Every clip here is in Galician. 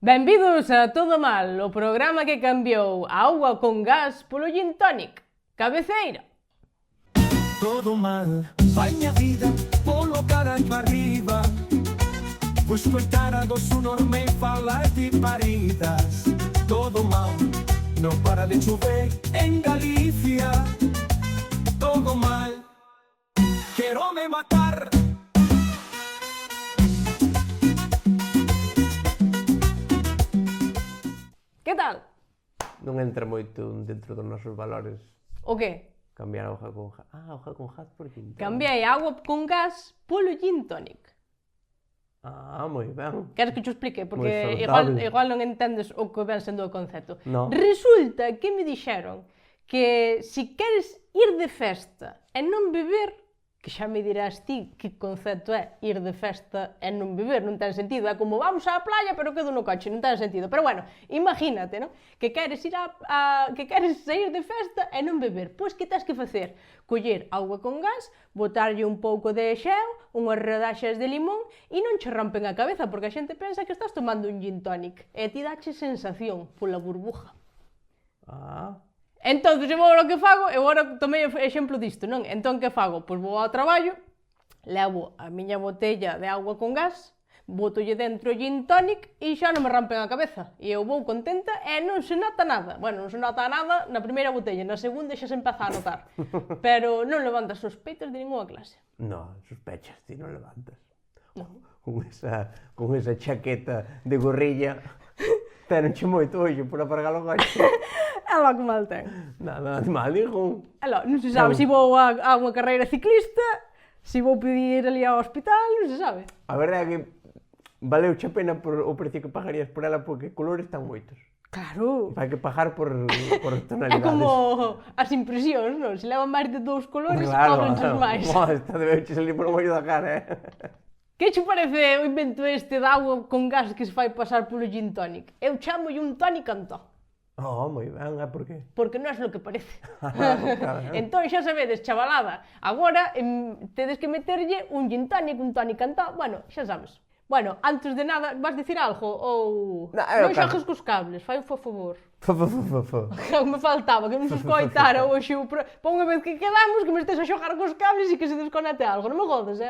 Benvidos a Todo Mal, o programa que cambiou a auga con gas polo gin tonic. Cabeceira. Todo mal, vai minha vida, polo caralho arriba. Vou escoitar a do enorme e falar de paridas. Todo mal, não para de chover em Galícia. Todo mal, quero me matar. Que tal? Non entra moito dentro dos nosos valores O que? cambiar a hoja con gas. Hoja con gas por gin tonic. Cambiei a auga con gas polo gin tonic. Moi ben. Queres que te explique? Porque Moi saludable. igual non entendes o que ven sendo o concepto. No. Resulta que me dixeron que se queres ir de festa e non beber, que xa me dirás ti que concepto é ir de festa e non beber, non ten sentido, é como vamos á playa pero quedo no coche, non ten sentido. Pero bueno, imagínate, ¿no? Que queres ir que queres sair de festa e non beber. Pois que tens que facer? Coller auga con gas, botarlle un pouco de xeo, unhas rodaxas de limón e non che rompen a cabeza porque a xente pensa que estás tomando un gin tonic e ti dache sensación pola burbuja. Entón, eu vou o que fago, eu agora tomei o exemplo disto, non? Entón, que fago? Pois vou ao traballo, levo a miña botella de auga con gas, botolle dentro o gin tonic e xa non me rompen a cabeza. E eu vou contenta e non se nota nada. Bueno, non se nota nada na primeira botella, na segunda xa se empeza a notar. Pero non levantas sospeitas de ninguna clase. No, sospechas, ti non levantas. Non. Con esa chaqueta de gorrilla, tenenche moito hoxe por apagar o coche. É lo que mal ten. Nada de mal, ningún. É lo, non se sabe se vou a unha carreira ciclista, se vou pedir ali ao hospital, non se sabe. A verdade é que valeuche a pena por o precio que pagarías por ela porque colores están moitos. Claro. Vai que pagar por É tonalidades. como as impresións, non? Se levan máis de 2 colores, Claro, cóbrenches máis. Esta debeuche salir por o mollo da cara, Que che parece o invento este de auga con gas que se fai pasar polo gin tonic? Eu chamolle un tonic antó. Moi ben, por qué? Porque non é lo que parece. Claro. Entón, xa sabedes, chavalada, agora tedes que meterlle un gin tonic, un tonic antó, bueno, xa sabes. Bueno, antes de nada, vas dicir algo? Ou... Non xojes cos cables, fai por favor. Que me faltaba, que non se escoitara hoxe. Pon unha vez que quedamos, que me estés a xogar cos cables e que se desconecte algo, non me jodas,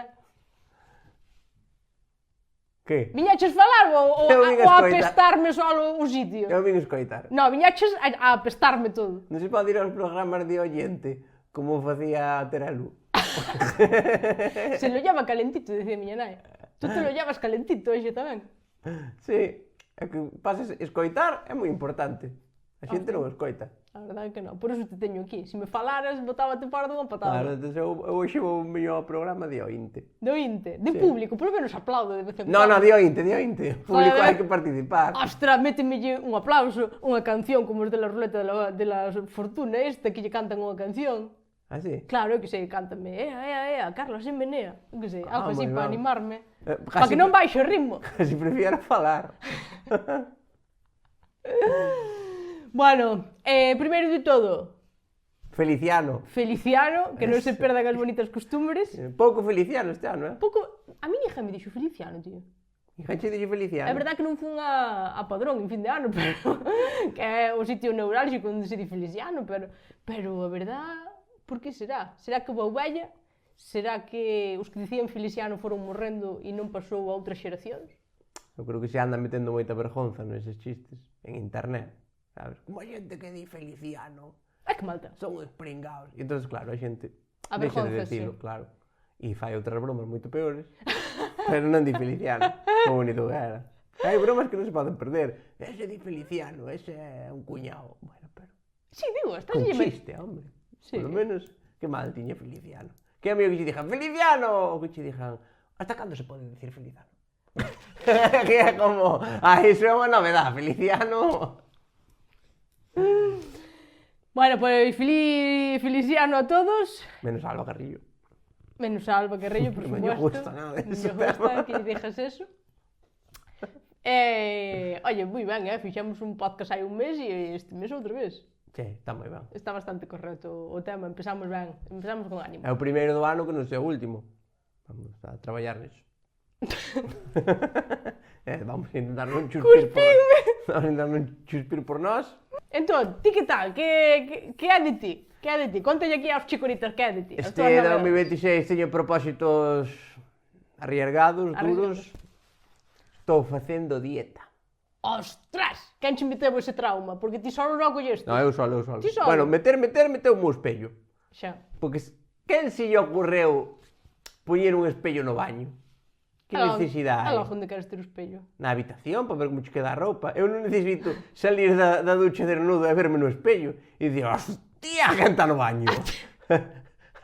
Que? Viñaches falar ou a apestarme solo o sitio? Eu vin escoitar. No, viñaches a apestarme todo. Non se pode ir aos programas de oyente, como facía Terelu. Se lo llama calentito, decía miña nai. Tú te lo llamas calentito, hoxe tamén. Sí, é que pases escoitar é moi importante. A xente non escoita. A verdade é que non, por eso te teño aquí. Se me falaras, botábate fora dunha patada. Claro, entón eu hoxe vou mellor ao programa de ointe. De ointe, de Sí. público, polo menos aplaudo de vez en No, cuando. de ointe. O público Joder. hai que participar. Ostras, métemelle un aplauso, unha canción como os de la ruleta de la fortuna esta, que lle cantan unha canción. Ah, sí? Claro, eu que sei, cántame, Carlos, en menea. Eu que sei, algo así moi para ben. animarme. Casi Para que non baixe o ritmo. Casi prefiero falar. Bueno, primeiro de todo, Feliciano. Feliciano, que non se perdan as bonitas costumbres. Pouco Feliciano este ano, Pouco, a miña hija me dixo Feliciano, tío. Hija che dixo Feliciano. É verdade que non fun a Padrón en fin de ano, pero que é o sitio neurálxico onde se di Feliciano, pero a verdade, por que será? Será que vou vella? Será que os que dicían Feliciano foron morrendo e non pasou a outras xeracións? Eu creo que se anda metendo moita vergonza neses chistes en internet, sabes? Como a xente que di Feliciano, É que malta. son uns pringaos. E entón, claro, a xente A deixa de vergonza, decilo, sí. claro. E fai outras bromas moito peores, pero non di Feliciano, como bonito que era. Hai bromas que non se poden perder. Ese di Feliciano, ese é un cuñado. Bueno, pero... Sí, digo, estás Con lle chiste, hombre. Sí. Por lo menos, que mal tiña Feliciano. Que amigo que che dixan Feliciano, ou que che dixan hasta cando se pode dicir Feliciano? Que é como, iso é unha novedade, Feliciano. Bueno, pois Feliciano a todos, Menos Alba Carrillo. menos a Alba Carrillo, por Non supuesto. lle gusta nada Non ese lle gusta tema. que lle dixas eso. Oye, moi ben, fixemos un podcast hai un mes e este mes outra vez. Che, está moi ben. Está bastante correcto o tema, empezamos ben, empezamos con ánimo. É o primeiro do ano que non sei o último. Vamos a traballar nisso. Vamos a intentar non chuspir por... Vamos a intentar non chuspir por nós. Entón, ti que tal? Que é de ti? Que é de ti? Contalle aquí aos chicoritas que é de ti. As Este túas novedades. 2026 teño propósitos arriesgados, duros. Estou facendo dieta. Ostras! Quen che meteu ese trauma? Porque ti só non o colleste. Non, eu solo. Ti solo? Bueno, meteu un espello. Xa. Porque quen se lle ocorreu poñer un espello no baño? Que necesidade? Aló, onde queres ter o espello? Na habitación, para ver como che queda a roupa. Eu non necesito salir da ducha desnudo e verme no espello e dicir, hostia, quen está no baño?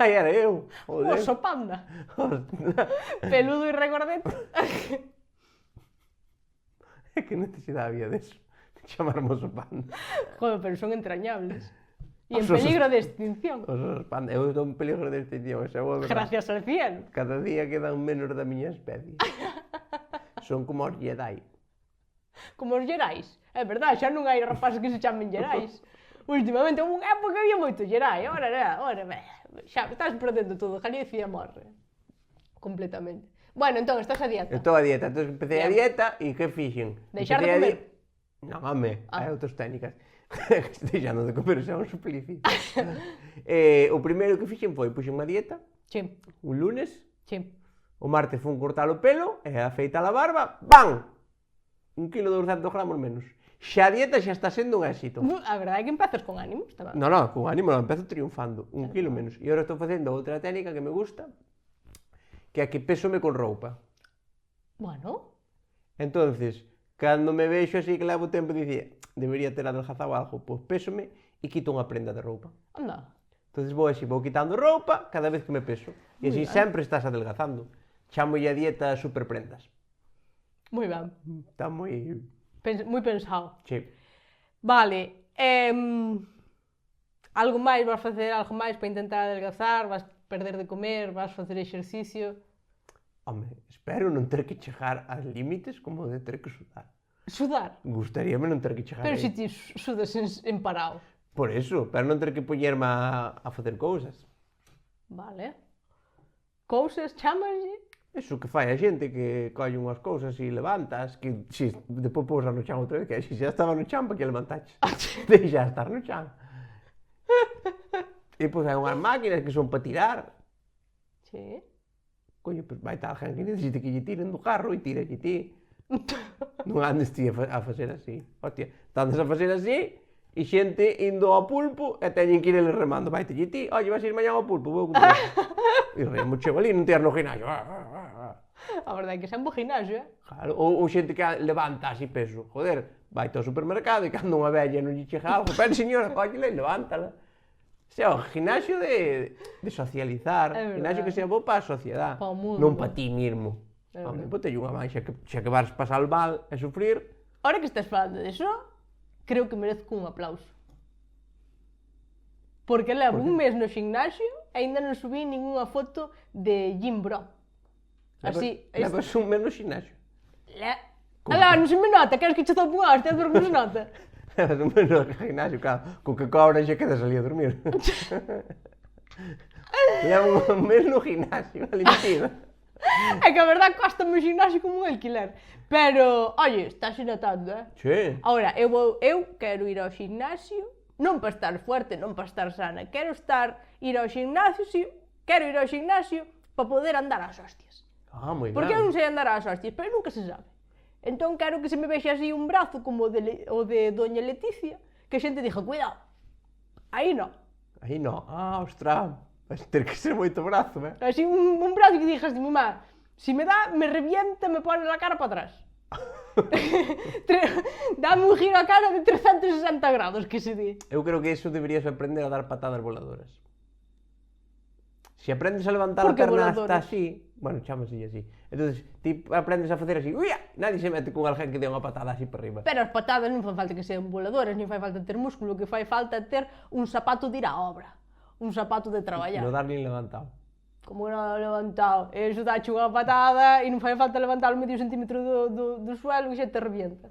Aí era eu. Joder. Oso panda. Hostia. Peludo e regordete. Que necesidade había deso? De chamarme oso panda. Joder, pero son entrañables. E en Os osos- peligro de extinción. Os osos panda. Eu estou en peligro de extinción, esa é boa verdade. Gracias al cielo. Cada día quedan menos da miña especie. Son como os Jedi. Como os Gerais. É verdade, xa non hai rapaces que se chamen Gerais. Últimamente, unha época había moito Gerai. Ora, xa, estás perdendo todo. Galicia morre. Completamente. Bueno, entón, estás a dieta. Estou a dieta, entón empecé a Bien. dieta e que fixen? Deixar Empecé de a comer? Non, home, Ah. hai outras técnicas. Deixando de comer xa é un suplicio. O primeiro que fixen foi, puxen unha dieta, Sí, un lunes, sí. o martes fun cortar o pelo, e afeitar a barba, ¡bam! 1 kilo 200 gramos menos. Xa a dieta xa está sendo un éxito. A verdade é que empezas con ánimo. Está ben. Non, con ánimo, non, empezo triunfando, 1 kilo menos. E agora estou facendo outra técnica que me gusta, que é que pésome con roupa. Bueno, Entonces, cando me vexo así que levo tempo, dicía, debería ter adelgazado algo, pois pésome e quito unha prenda de roupa. anda. Entonces vou así, vou quitando roupa cada vez que me peso. E así sempre estás adelgazando. Chámolle a dieta superprendas. Moi ben. Está moi... Moi pensado. Sí. Vale. Algo máis, vas facer algo máis para intentar adelgazar, vas perder de comer, vas facer exercicio. Home, espero non ter que chegar aos límites como de ter que sudar. Sudar. Gustaríame non ter que chegar Pero aí. se ti sudas en parado. Por eso, pero non ter que poñerme a facer cousas. Vale. Cousas, chamaslle? Eso que fai a xente que colle unhas cousas e levantas, que si depois pousa no chan outra vez, que si xa estaba no chan, para que levantaches? Deixa estar no chan. E pois hai unhas máquinas que son para tirar. Sí. Coño, pois vai tal gente que necesite que lle tiren do carro e tiralle ti. Non andes ti a facer así. Hostia, andes a facer así e xente indo ao pulpo e teñen que ir eles remando. Vai te ti, oye, vas a ir mañán ao pulpo, vou contigo. E remo chego ali, non te no ginasio. A verdade é que xa en bo ginasio, Claro, ou xente que levanta así peso. Joder, vai ao supermercado e cando unha vella non lle chega algo, pero señora, cóllela e levántala. O sea, o ginasio de socializar, É verdade. ginasio que sea bo para a sociedade, Pa o mundo. non para ti mismo. É Home, verdade. botelle unha máis, xa que vas pasar mal e sufrir. Ahora que estás falando de eso, creo que merezco un aplauso. Porque levo un mes no gimnasio e ainda non subí ningunha foto de Jim Bro. Así, Levas un menos ginasio. Alá, non se me nota, queres que che tope unha hostia, pero non se nota. Levas un menos ginasio, claro. Co que cobran xa quedas ali a dormir. Levo un mes no gimnasio, ali metido. É que a verdade costa o gimnasio como un alquiler. Pero, oye, estás notando, Sí. Ahora, eu quero ir ao gimnasio, non para estar fuerte, non para estar sana. Quero ir ao gimnasio, sí, quero ir ao gimnasio para poder andar ás hostias. Ah, moi ben. Porque eu non sei andar ás hostias, pero nunca se sabe. Entón quero que se me vexe así un brazo como o de Doña Leticia, que a xente dixa, cuidado, aí non. Aí no. Ah, ostras. Vas ter que ser moito brazo, Así un brazo que dixas, mamá, si me dá, me revienta, me pone la cara para atrás. Dame un giro a cara de 360 grados, que se di. Eu creo que eso deberías aprender a dar patadas voladoras. Se aprendes a levantar a Por que perna voladoras? hasta así, bueno, chámase así. Entonces, ti aprendes a facer así, uia, nadie se mete con alguén que dé unha patada así para arriba. Pero as patadas non fai falta que sean voladoras, nin fai falta ter músculo, que fai falta ter un zapato de ir á obra. Un zapato de traballar. No dar nin levantado. Como non levantado, e iso dache unha patada e non fai falta levantar medio centímetro do suelo que xa te revienta.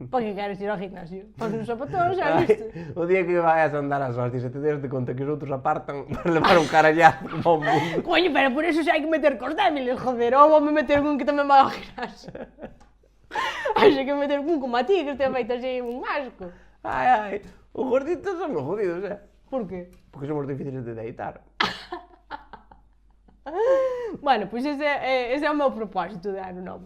Para que queres ir ao gimnasio? Faz un zapatón, xa viste? O día que vayas a andar ás hostias e te des de conta que os outros apartan para levar un carallazo como ao mundo. Coño, pero por eso xa hai que meter cos débiles, joder, ou vou me meter con que tamén vai ao gimnasio. Axe que meter un como a ti, que te feito así un asco. Ai, os gorditos son moi jodidos, Por que? Porque somos difíciles de deitar. Bueno, pois ese é o meu propósito de ano novo.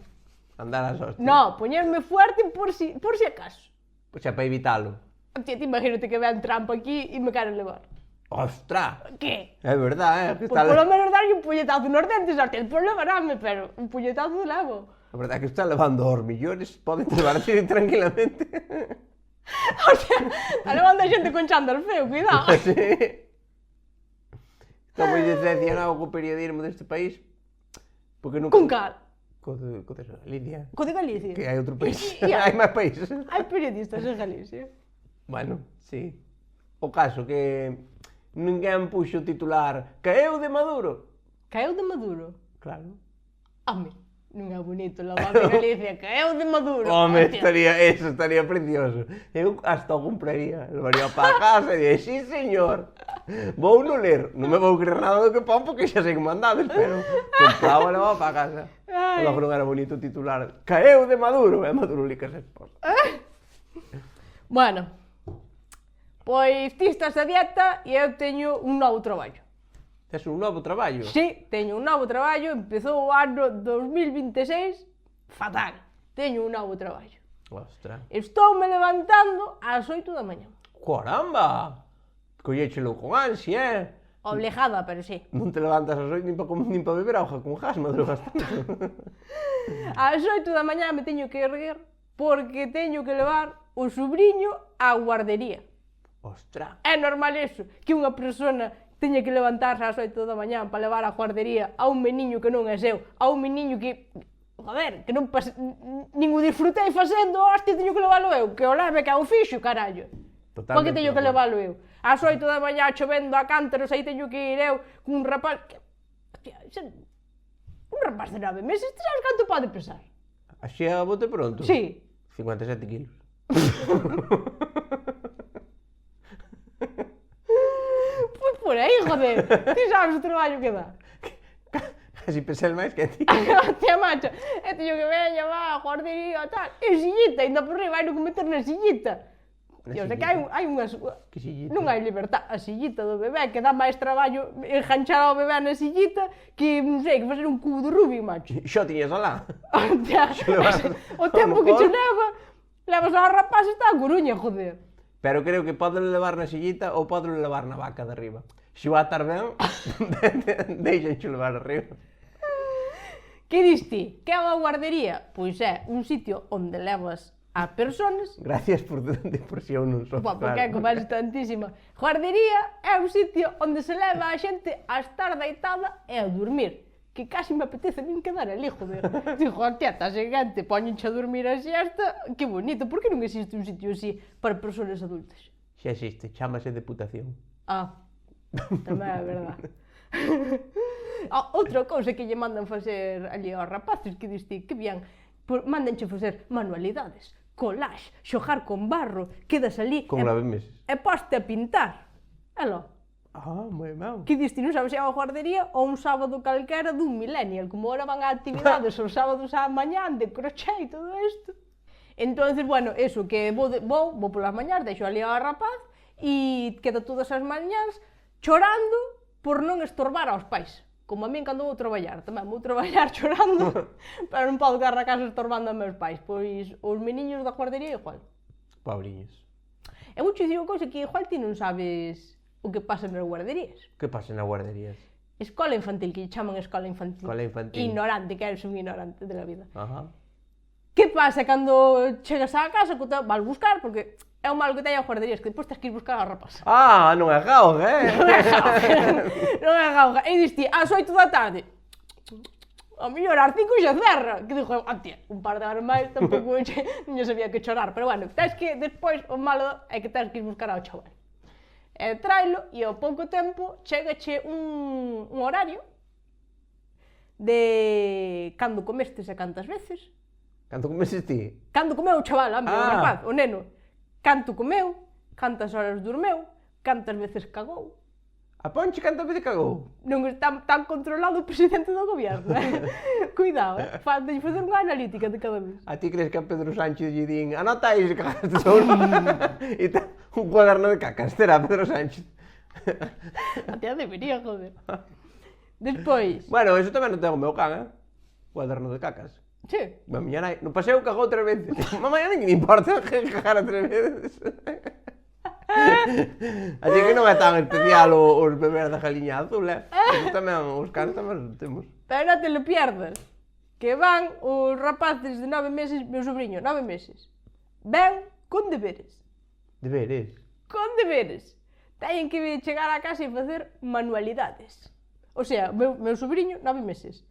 Andar ás hostias. No, poñerme fuerte por si acaso. Pois é para evitalo. Hostia, te imagínate que vean Trump aquí e me queren levar. Ostras! Que? É verdad, que Pois polo menos darlle un puñetazo nos dentes, hostia, el problema levarme, pero un puñetazo levo. A verdade é que está levando aos millóns, poden levar así tranquilamente. O sea, está levando a xente con chándal feo, cuidado. Sí. Estou moi decepcionado co periodismo deste país. Porque nunca... Con cal? Co de Galicia. Co de Galicia. Que hai outro país. E Hai máis países. hai periodistas en Galicia. Bueno, sí. O caso que ninguén puxo o titular Caeu de Maduro. Caeu de Maduro. Claro. Home, non é bonito lavar de Galicia. Caeu de Maduro. Home, Hostia. eso estaría precioso. Eu hasta o compraría. Levaría para casa e diría, sí señor, vou no ler. Non me vou creer nada do que pon porque xa sei que mandades, pero compraba e levaba para casa. Ai. E logo non era bonito o titular Caeu de Maduro. E Maduro licas a esposa. Bueno, pois ti estás a dieta e eu teño un novo traballo. Tes un novo traballo? Sí, teño un novo traballo, empezou o ano 2026, fatal. Teño un novo traballo. Ostras. Estou me levantando ás 8 da mañá. Caramba! Colléchelo con ansia, Obligada, pero sí. Non te levantas ás 8 nin para beber auga con gas, madrugas tanto. Ás 8 da mañá me teño que erguer porque teño que levar o sobrinho á guardería. Ostras. É normal eso, que unha persona teña que levantarse ás 8 da mañá para levar á guardería a un meniño que non é seu, a un meniño que, joder, que non nin o disfrutei facendo, hostia, teño que levalo eu, que o leve que é o fixo, carallo. Totalmente. Por que teño que levalo eu? Ás 8 da mañá chovendo a cántaros, aí teño que ir eu cun rapaz que, hostia, un rapaz de 9 meses, ti sabes canto pode pesar? Así a bote pronto? Sí. 57 kilos. Pois por aí, joder, ti sabes o traballo que dá. Casi pesel máis que a ti. Hostia, macho, e teño que veña, va, a guardería, tal, e sillita, ainda por riba, hai no que meter na sillita. Dios, é que hai unhas... Que sillita? Non hai libertad. A sillita do bebé, que dá máis traballo enganchar ao bebé na sillita que, non sei, que fazer un cubo de Rubik, macho. Xo tiñas alá. Hostia, o tempo que che levas ao rapaz está a Coruña, joder. Pero creo que podes levar na sillita ou podes levar na vaca de arriba. Se o atar ben, deixenxo levar arriba. Que dis ti? Que é unha guardería? Pois é un sitio onde levas a persoas. Gracias por si eu non sou, Porque é como é tantísima. Guardería é un sitio onde se leva a xente a estar deitada e a dormir. Que casi me apetece min quedar ali, joder. Digo, hostia, está xigante, poñenche a dormir a siesta, que bonito. Por que non existe un sitio así para persoas adultas? Xa existe, chámase deputación. Ah, tamén é verdad. Outra cousa que lle mandan facer ali aos rapaces, que diste, que bien, mandanche facer manualidades, collage, xogar con barro, quedas ali Con 9 meses. e poste a pintar. Elo, Ah, moi ben. que diste, non sabes se é a guardería ou un sábado calquera dun millennial, como ahora van a actividades os sábados á mañán de crochet e todo isto. Entonces, bueno, eso, que vou polas mañás, deixo ali ao rapaz e quedo todas as mañás chorando por non estorbar aos pais. Como a min cando vou traballar, tamén vou traballar chorando, pero non podo quedar na casa estorbando a meus pais, pois os meniños da guardería igual. Pobriños. E vou che dicir unha cousa que igual ti non sabes o que pasa nas guarderías. Que pasa nas guarderías? Escola infantil, que lle chaman escola infantil. Escola infantil. Ignorante, que eres un ignorante de la vida. Ajá. Que pasa cando chegas á casa, que te vas buscar, porque é o malo que teña a guarderías, que depois tens que ir buscar a rapaz. Ah, non é gauga, Non é gauga, non é gauga. E diste, ás 8 da tarde, a mellor ás 5 xa cerra. Que dixo, hostia, un par de horas máis, tampouco non lle sabía que chorar. Pero bueno, tens que, despois, o malo é que tens que ir buscar ao chaval. E trailo, e ao pouco tempo, chegache un horario de cando comestes e cantas veces. Canto comeses ti? Cando comeu o chaval, o rapaz, o neno. Canto comeu, cantas horas dormeu, cantas veces cagou. A Ponche cantas veces cagou? Non está tan controlado o presidente do gobierno, Cuidado, falta de facer unha analítica de cada vez. A ti crees que a Pedro Sánchez lle din anota aí se cagaste son? E tá un cuaderno de cacas, terá Pedro Sánchez. Até debería, joder. Despois, Bueno, eso tamén non ten o meu can, cuaderno de cacas. sí, A miña nai, no paseo cagou 3 veces. Mamá, non me importa cagar 3 veces. Así que non é tan especial os bebés da galiña azul, Eso tamén, os canes tamén temos. pero non te lo pierdas. Que van os rapaces de 9 meses, meu sobrinho, 9 meses. Ven con deberes. Deberes. Con deberes. Teñen que chegar a casa e facer manualidades. O sea, meu sobrinho, 9 meses.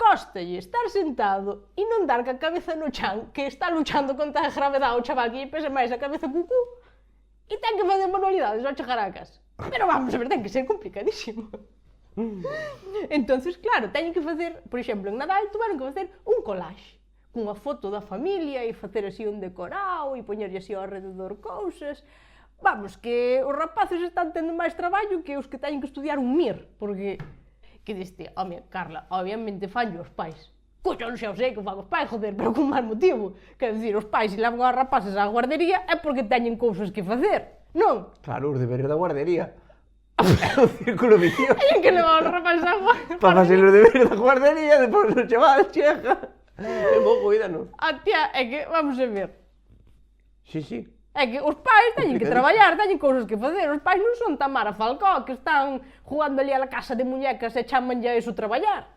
Cóstalle estar sentado e non dar ca cabeza no chan, que está luchando contra a gravedade o chaval que lle pesa máis a cabeza que o cu, e ten que facer manualidades ao chegar a casa. Pero vamos a ver, ten que ser complicadísimo. Entonces, claro, teñen que facer, por exemplo, en Nadal tuveron que facer un collage cunha foto da familia e facer así un decorado e poñerlle así ao rededor cousas. Vamos, que os rapaces están tendo máis traballo que os que teñen que estudiar un MIR, porque que diste, home, Carla, obviamente fallo os pais. Coño, non sei, eu sei que fan os pais, joder, pero con máis motivo. Quer dicir, os pais se levan os rapaces á guardería é porque teñen cousas que facer, non? Claro, os deberes da guardería. É un círculo vicioso. Teñen que levar os rapaces á guardería. Para facer os deberes da guardería, depois o chaval chega. É bo, cuídanos. A tía, é que, vamos a ver, Sí, sí. é que os pais teñen que traballar, teñen cousas que facer. Os pais non son Tamara Falcó, que están jugando ali a la casa de muñecas e chamanlle a eso traballar.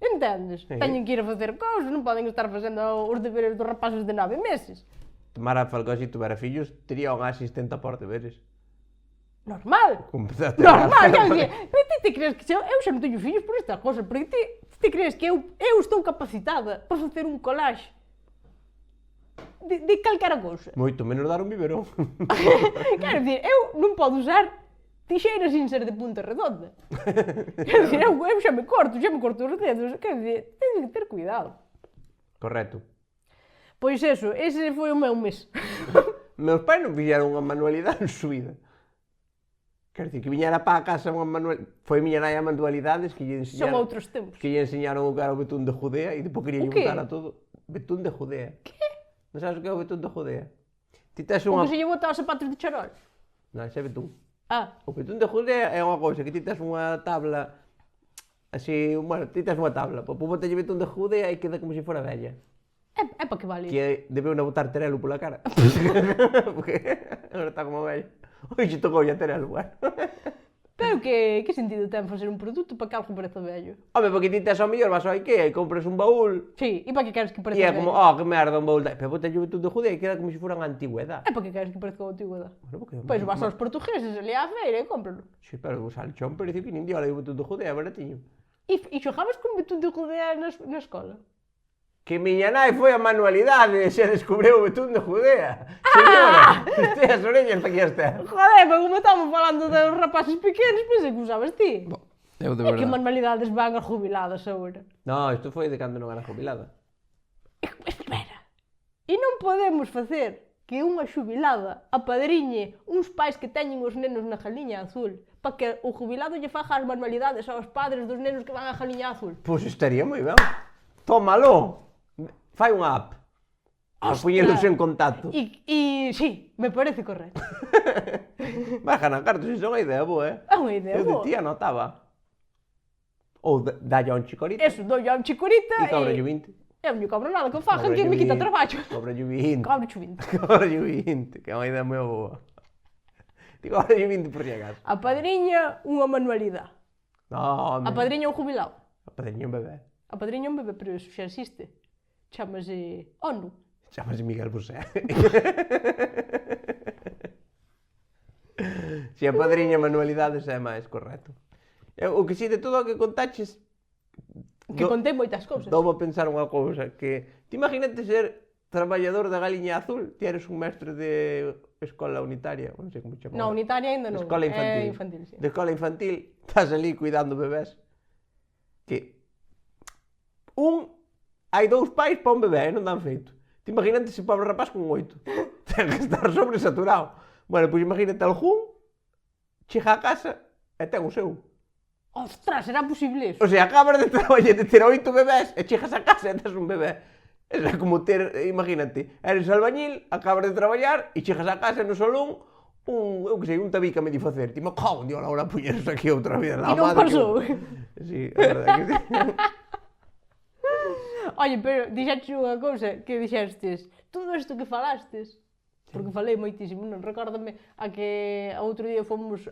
Entendes? Sí. Teñen que ir a facer cousas, non poden estar facendo os deberes dos rapaces de 9 meses. Tamara Falcó, se tuvera fillos, tería unha asistenta por deberes. Normal. Completamente. Normal, quer dizer, pero ti te crees que eu xa non teño fillos por esta cosa, porque ti te crees que eu estou capacitada para facer un collage de calquera cousa. Moito menos dar un biberón. Quer dizer, eu non podo usar tixeiras sin ser de punta redonda. Quer dizer, eu xa me corto os dedos. Quer dizer, tens que ter cuidado. Correcto. Pois eso, ese foi o meu mes. Meus pais non fixeron unha manualidade en su vida. Quer dizer, que viñera para a casa unha manualidade. Foi miña nai a manualidades que lle Son enseñaron. outros tempos. Que lle enseñaron o que era o betún de Judea e depois quería O qué? botar a todo. Betún de Judea. Que? Non sabes o que é o betún de Judea? Ti tes O unha... que se lle bota os zapatos de charol. Non, ese é betún. Ah, O betún de Judea é unha cousa que ti tes unha tabla así, bueno, ti tes unha tabla, pois botalle betún de Judea e queda como se fora vella. é para que vale. Que debeu na botar terelo pola cara. Porque agora está como vello. Hoxe tocou ya terelo, bueno. Pero que sentido ten facer un produto para que algo pareza vello? Home, porque ti tes ao mellor vas ao Ikea e compras un baúl Sí, e para que queres que e pareza é vello? como, oh, que merda, un baúl. Pero botalle betún de Judea e queda como se fora unha antigüedade. É para que queres que pareza unha antigüedade? Bueno, porque... Pois vas aos portugueses ali á feira e cómpralo. Sí, pero o salchón parece que nin diola e o betún de Judea, baratiño. E xogabas con betún de Judea na escola? Que miña nai foi a manualidade e se descubriu o betún de Judea. Señora, usted as orellas para que as ten. Joder, pero como estamos falando dos rapaces pequenos, pensei que usabas ti. Eu de E que manualidades van as jubiladas agora? No, isto foi de cando non era jubilada. Espera. E non podemos facer que unha xubilada apadriñe uns pais que teñen os nenos na jaliña azul para que o jubilado lle faja as manualidades aos padres dos nenos que van á jaliña azul. Pois estaría moi ben. Tómalo. Fai unha app. A poñelos en contacto. E sí, me parece correcto. Vai ganar cartos, iso é unha idea boa, É unha idea Eu de boa. ti anotaba. Ou dalle a un chicorito Eso, dou a un chicorita e cobra 20. eu non lle cobro nada que fajan, que me quita traballo. Cobra 20. Cobro 20. Cobra 20, que é unha idea moi boa. Ti cobra 20 por si acaso. A padriña unha manualidade. No, A padriña un jubilado. A padriña un bebé. A padriña un bebé, pero eso xa existe. Chámase ONU. Chámase Miguel Bosé. Se a padriña manualidades é máis correcto. O que si de todo o que contaches Que contei moitas cousas. Doume a pensar unha cousa, que ti imagínate ser traballador da Galiña Azul, ti eres un mestre de escola unitaria, non sei como chamar. Non, unitaria ainda non. Escola infantil. É infantil, sí. De escola infantil, estás ali cuidando bebés. Que hai 2 pais para un bebé e non dan feito. Ti imagínate ese pobre rapaz con 8. Ten que estar sobresaturado. Bueno, pois imagínate algún chega a casa e ten o seu. Ostras, será posible eso? O sea, acabas de traballar de ter 8 bebés e chegas a casa e tes un bebé. É como ter, imagínate, eres albañil, acabas de traballar e chegas a casa no salón eu que sei, un tabique a medio facer. Ti me cago en Dios, ahora puñeros aquí outra vez. E non pasou. Sí, é verdade que sí. Oye, pero dixaste unha cousa que dixestes, todo isto que falastes, porque falei moitísimo, non recórdame a que a outro día fomos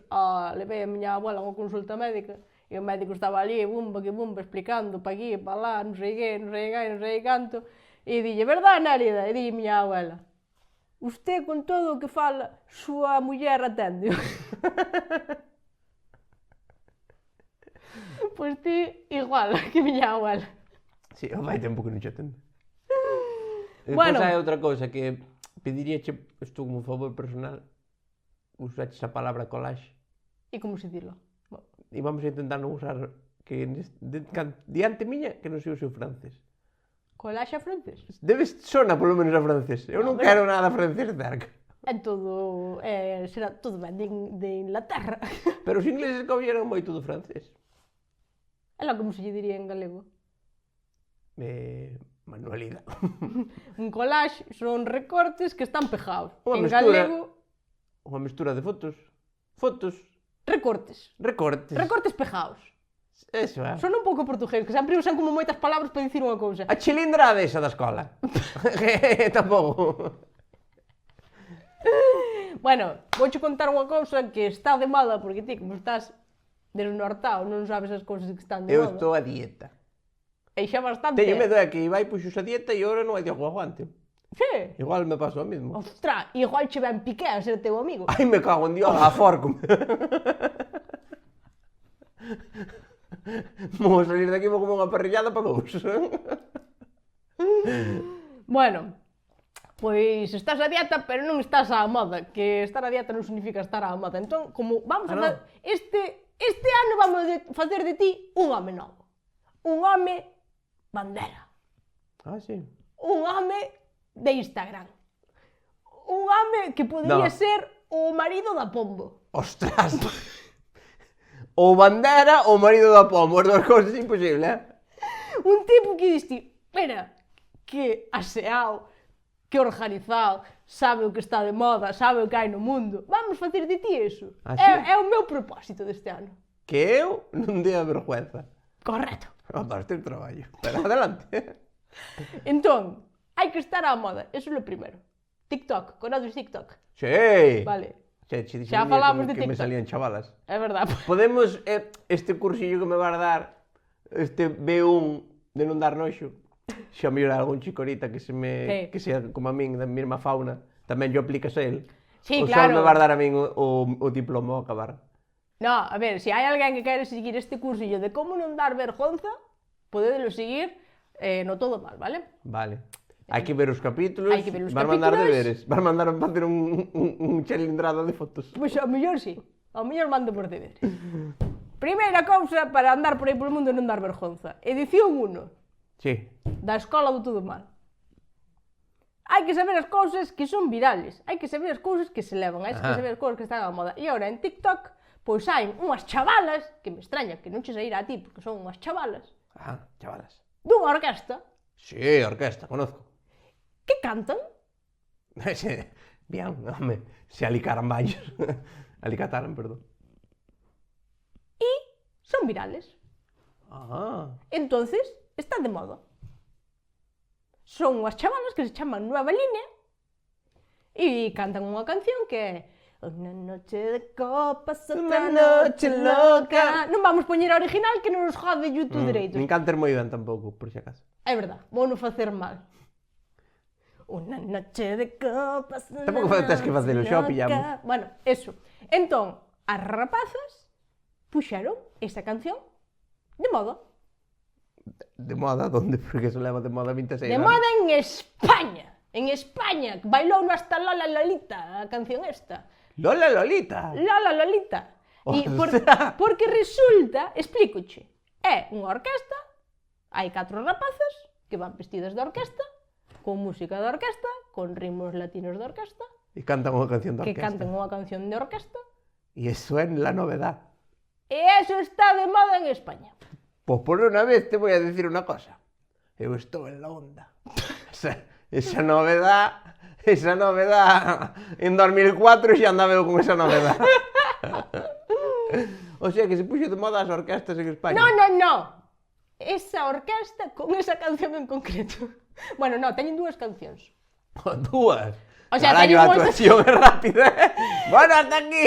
levei a miña abuela a unha consulta médica e o médico estaba ali, bumba, explicando pa aquí, pa lá, non sei que, non sei canto, e dille, verdad, Nélida? E dille miña abuela, usted con todo o que fala, súa muller atende. Pois ti igual que miña abuela. Sí, vai tempo que non che atendo. Bueno. Depois hai outra cousa que pediríache, isto como favor personal, usaches a palabra collage. E como se dilo? E vamos a intentar non usar que diante miña que non se use o francés. Collage a francés? Debes sona polo menos a francés. Eu non quero nada francés cerca. É todo, será todo ben de Inglaterra. Pero os ingleses cogieron moito do francés. É lá como se lle diría en galego. Manualidade. Un collage son recortes que están pegados. Unha En mestura. galego, Unha mestura de fotos. Fotos. recortes. Recortes. Recortes pegados. Eso, Son un pouco portugués, que sempre usan como moitas palabras para dicir unha cousa. A chilindrada esa da escola. Tampouco. Bueno, vouche contar unha cousa que está de moda, porque ti, como estás desnortado, non sabes as cousas que están de Eu moda. estou a dieta. E xa bastante. Teño medo é que Ibai puxo a dieta e agora non hai Dios que aguante. Sí. Igual me pasou o mismo. Ostras, igual che ben Piqué a ser teu amigo. Ai, me cago en Dios, a forco. Vou salir daqui vou comer unha parrillada para dous. Bueno, pois estás a dieta, pero non estás á moda, que estar a dieta non significa estar á moda. Entón, como vamos a fazer este ano vamos a facer de ti un home novo. Un home bandera. Ah, sí. Un home de Instagram. Un home que podría ser o marido da Pombo. Ostras. Ou bandera ou marido da Pombo, as dúas cousas imposible, Un tipo que diste, mira, que aseado, que organizado, sabe o que está de moda, sabe o que hai no mundo. Vamos facer de ti eso. Ah, sí? É o meu propósito deste ano. Que eu non dei a vergüenza. Correcto. Vas ter traballo. Pero adelante. Entón, hai que estar á moda, eso é o primeiro. TikTok, conoces TikTok? Sí. Vale. Xa falamos de que me TikTok. salían chavalas. É verdad. Podemos, este cursillo que me vas a dar, este B1 de non dar noxo, xa mellor algún chicorita que que sea como a min, da mesma fauna, tamén yo aplicas a él. Sí, o claro. Ou só me vas dar a min o diploma ao acabar. No, a ver, se hai alguén que quere seguir este cursillo de como non dar vergonza, podedelo seguir no todo mal, vale? Vale. Hai que ver os capítulos, Hai que ver os vas mandar capítulos. deberes, vas mandar a facer un chilindrado de fotos. Pois ao mellor sí, ao mellor mando por deberes. Primeira cousa para andar por aí polo mundo e non dar vergonza. Edición 1, Sí. da escola do todo mal. Hai que saber as cousas que son virales, hai que saber as cousas que se levan, hai que saber as cousas que están á moda. E agora en TikTok, pois hai unhas chavalas, que me extraña que non che saíra a ti, porque son unhas chavalas, Ah, chavalas. dunha orquesta, Sí, orquesta, conozco. que cantan. Bien, home, se alicaran baños. Alicataran, perdón. E son virales. Ah, Entonces, está de moda. Son unhas chavalas que se chaman Nueva Línea e cantan unha canción que é Una noche de copas, outra noche loca. Non vamos poñer a original que non nos jode YouTube dereitos. nin canter moi ben tampouco, por si acaso. É verdad, vou non facer mal. Una noche de copas, una Tampouco tens que facelo, xa o pillamos. Bueno, eso. Entón, as rapazas puxeron esa canción de moda. De moda, donde? Porque se leva de moda 26 De anos. moda en España. En España. Bailou hasta Lola Lolita a canción esta. Lola Lolita. Lola Lolita. E Ostras. porque resulta, explícoche, é unha orquesta, hai 4 rapazas que van vestidas de orquesta, con música de orquesta, con ritmos latinos de orquesta, E cantan unha canción de que orquesta. cantan unha canción de orquesta. E eso é la novedad. E eso está de moda en España. Pues por una vez te voy a decir una cosa. Eu estou en la onda. Esa novedad, en 2004 xa andaba eu con esa novedad. O sea que se puxo de moda as orquestas en España. No. Esa orquesta con esa canción en concreto. Bueno, no, teñen dúas cancións. Dúas? O sea, Carallo, teñen a moitas... actuación é rápida, Bueno, hasta aquí.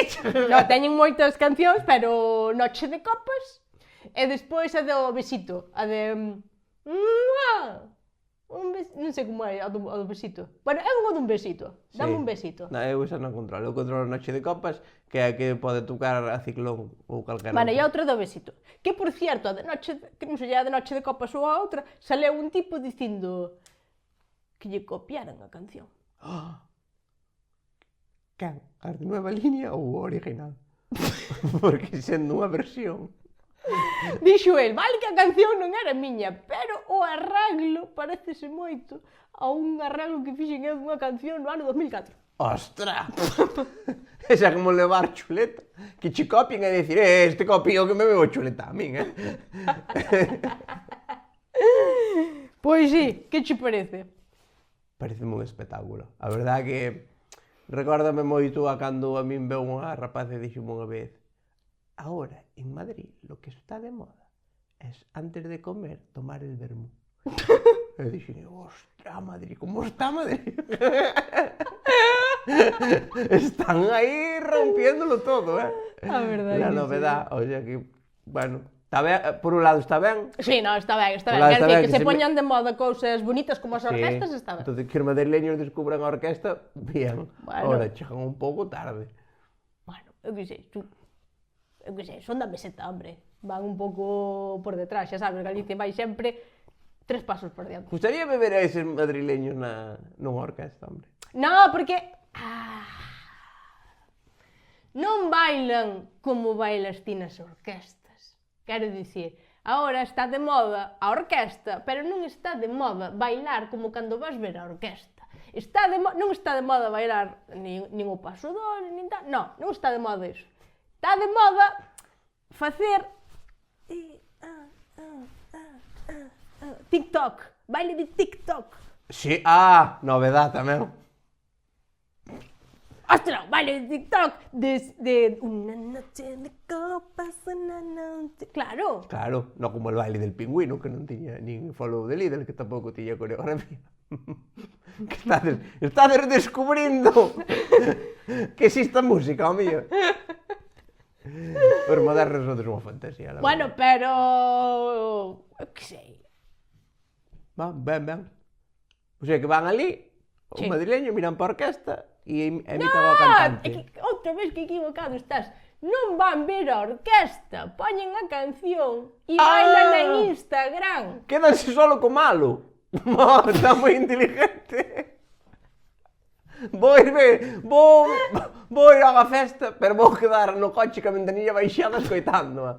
No, teñen moitas cancións, pero Noche de Copas. E despois a do besito. A de... Non sei como é a do besito. Bueno, é unha dun besito. Dame un besito. Non, eu esa non controlo. Eu controlo Noche de Copas, que é a que pode tocar a Ciclón ou calquera. Bueno, e a outra do besito. Que, por cierto, a de Noche... Que non sei, a de Noche de Copas ou a outra, saleu un tipo dicindo que lle copiaran a canción. Quen? As de Nueva Línea ou o original? Porque sendo unha versión. Dixo el, vale que a canción non era miña, pero o arreglo parecese moito a un arreglo que fixen eu dunha canción no ano 2004. Ostra! Esa como levar chuleta. Que che copien e dicir, este copio que me bebo chuleta a min, Pois sí, que che parece? Pareceme un espectáculo. A verdade que recórdame moito a cando a min veu unha rapaz e dixo unha vez: ahora, en Madrid, lo que está de moda es, antes de comer, tomar el vermú. E dixen, hostia, Madrid, como está Madrid? Están aí rompiéndolo todo, A verdade La que novedad, o sea que, bueno, está ben, por un lado está ben. Sí, no, está ben, está ben. Claro, Quer está dicir, ben, que que se se poñan de moda cousas bonitas como as orquestas, está ben. Entonces, que os madrileños descubran a orquesta, bien. Bueno. Ahora chegan un pouco tarde. Bueno, eu que sei, son da meseta, hombre. Van un pouco por detrás, xa sabes, Galicia vai sempre 3 pasos por diante. Gustaría ver a eses madrileños nunha orquesta, hombre. No, porque... non bailan como bailas ti nas orquestas. Quero dicir, agora está de moda a orquesta, pero non está de moda bailar como cando vas ver a orquesta. Non está de moda bailar nin o paso doble, nin tal. Non está de moda iso. Está de moda facer... TikTok, baile de TikTok. Sí, novedad tamén. Ostras, baile de TikTok de una noche de copas, una noche... Claro. Claro, non como el baile del pingüino, que non tiña nin follow de líder, que tampouco tiña coreografía. Que estades descubrindo que exista música, o mío. Os modernos son unha fantasía, la Bueno, verdad. pero... que sei. Ben. O sea, que van ali, os Sí. madrileños miran pa orquesta e imitan ao cantante. É que outra vez que equivocado estás. Non van ver a orquesta, poñen a canción e bailan en Instagram. Quédanse solo co malo. Está moi inteligente. Vou ir a unha festa, pero vou quedar no coche ca ventanilla baixada escoitándoa.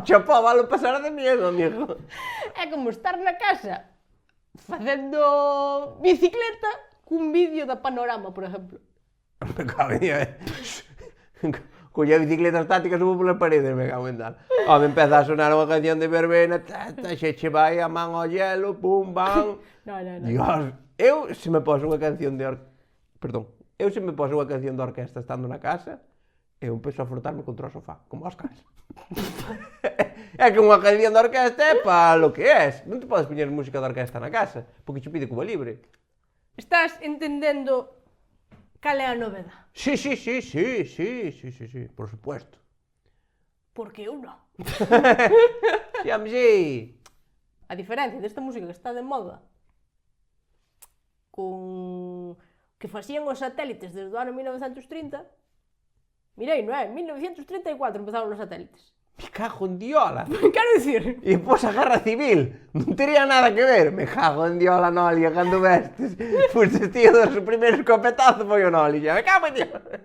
Chapá, vale pasar de miedo, amigo. É como estar na casa facendo bicicleta cun vídeo da Panorama, por exemplo. Me cago en Dios. Colla bicicleta estática subo pola parede, me cago en tal. Me empeza a sonar unha canción de verbena, xe che vai a man ao hielo, pum, bam. No. Dios, eu se me poso unha canción de orquesta estando na casa, eu empezo a frotarme contra o sofá, como os cans. É que unha canción de orquesta é pa lo que é. Non te podes poñer música de orquesta na casa, porque che pide Cuba Libre. Estás entendendo cal é a novedad? Sí, por supuesto. Porque eu non. Sí. A diferencia desta música que está de moda con que facían os satélites desde o ano 1930, mirei, non é? En 1934 empezaron os satélites. Me cago en Diola. Quero dicir, E pois a guerra civil, non tería nada que ver. Me cago en Diola, Nolia, cando vestes. Fustes tío dos primeiros copetazos foi o Nolia. Me cago en Diola.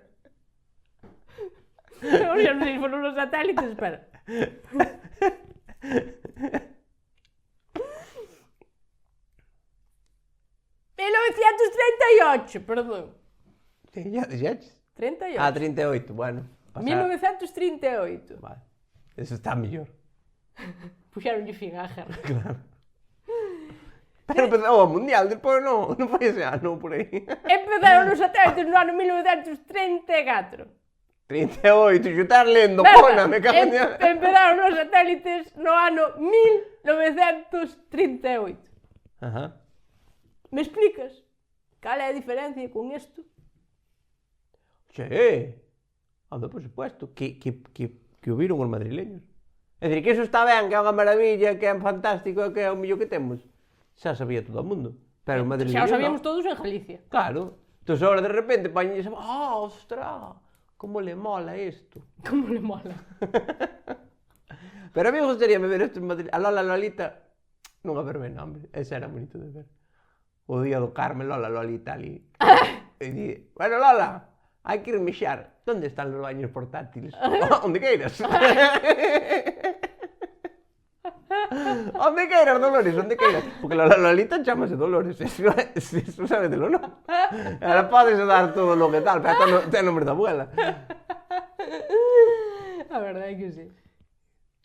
non sei se foron os satélites, espera. 1938, perdón. Sí, ya dixeches? 38. 38, bueno. 1938. Vale. Eso está mellor. Puxeronlle fin á guerra. Claro. Pero empezou o mundial, despois non foi ese ano por aí. Empezaron os satélites no ano 1934. 38, yo estás lendo, Berta, Conan, me cago en Dios. empezaron os satélites no ano 1938. Ajá. Me explicas cal é a diferencia con isto? Sí. Anda, por supuesto, que o viron os madrileños. É dicir, que eso está ben, que é unha maravilla, que é fantástico, que é o millón que temos. Xa sabía todo o mundo. Pero os madrileños Xa o sabíamos non. todos en Galicia. Claro. Entón, ahora de repente pañen ostras, como le mola isto. Como le mola. Pero a mí gustaría ver isto en Madrid. A Lola Lolita, non a verme nome. Ese era bonito de ver. O día do Carmen, Lola Lolita ali. E di, bueno, Lola, hai que ir mexar. Onde están os baños portátiles? Onde queiras. Onde queiras, Dolores, onde queiras. Porque Lola Lolita chamase Dolores. Eso sabedelo, non? Ela podes dar todo lo que tal, pero ten nombre da abuela. A verdade é que sí.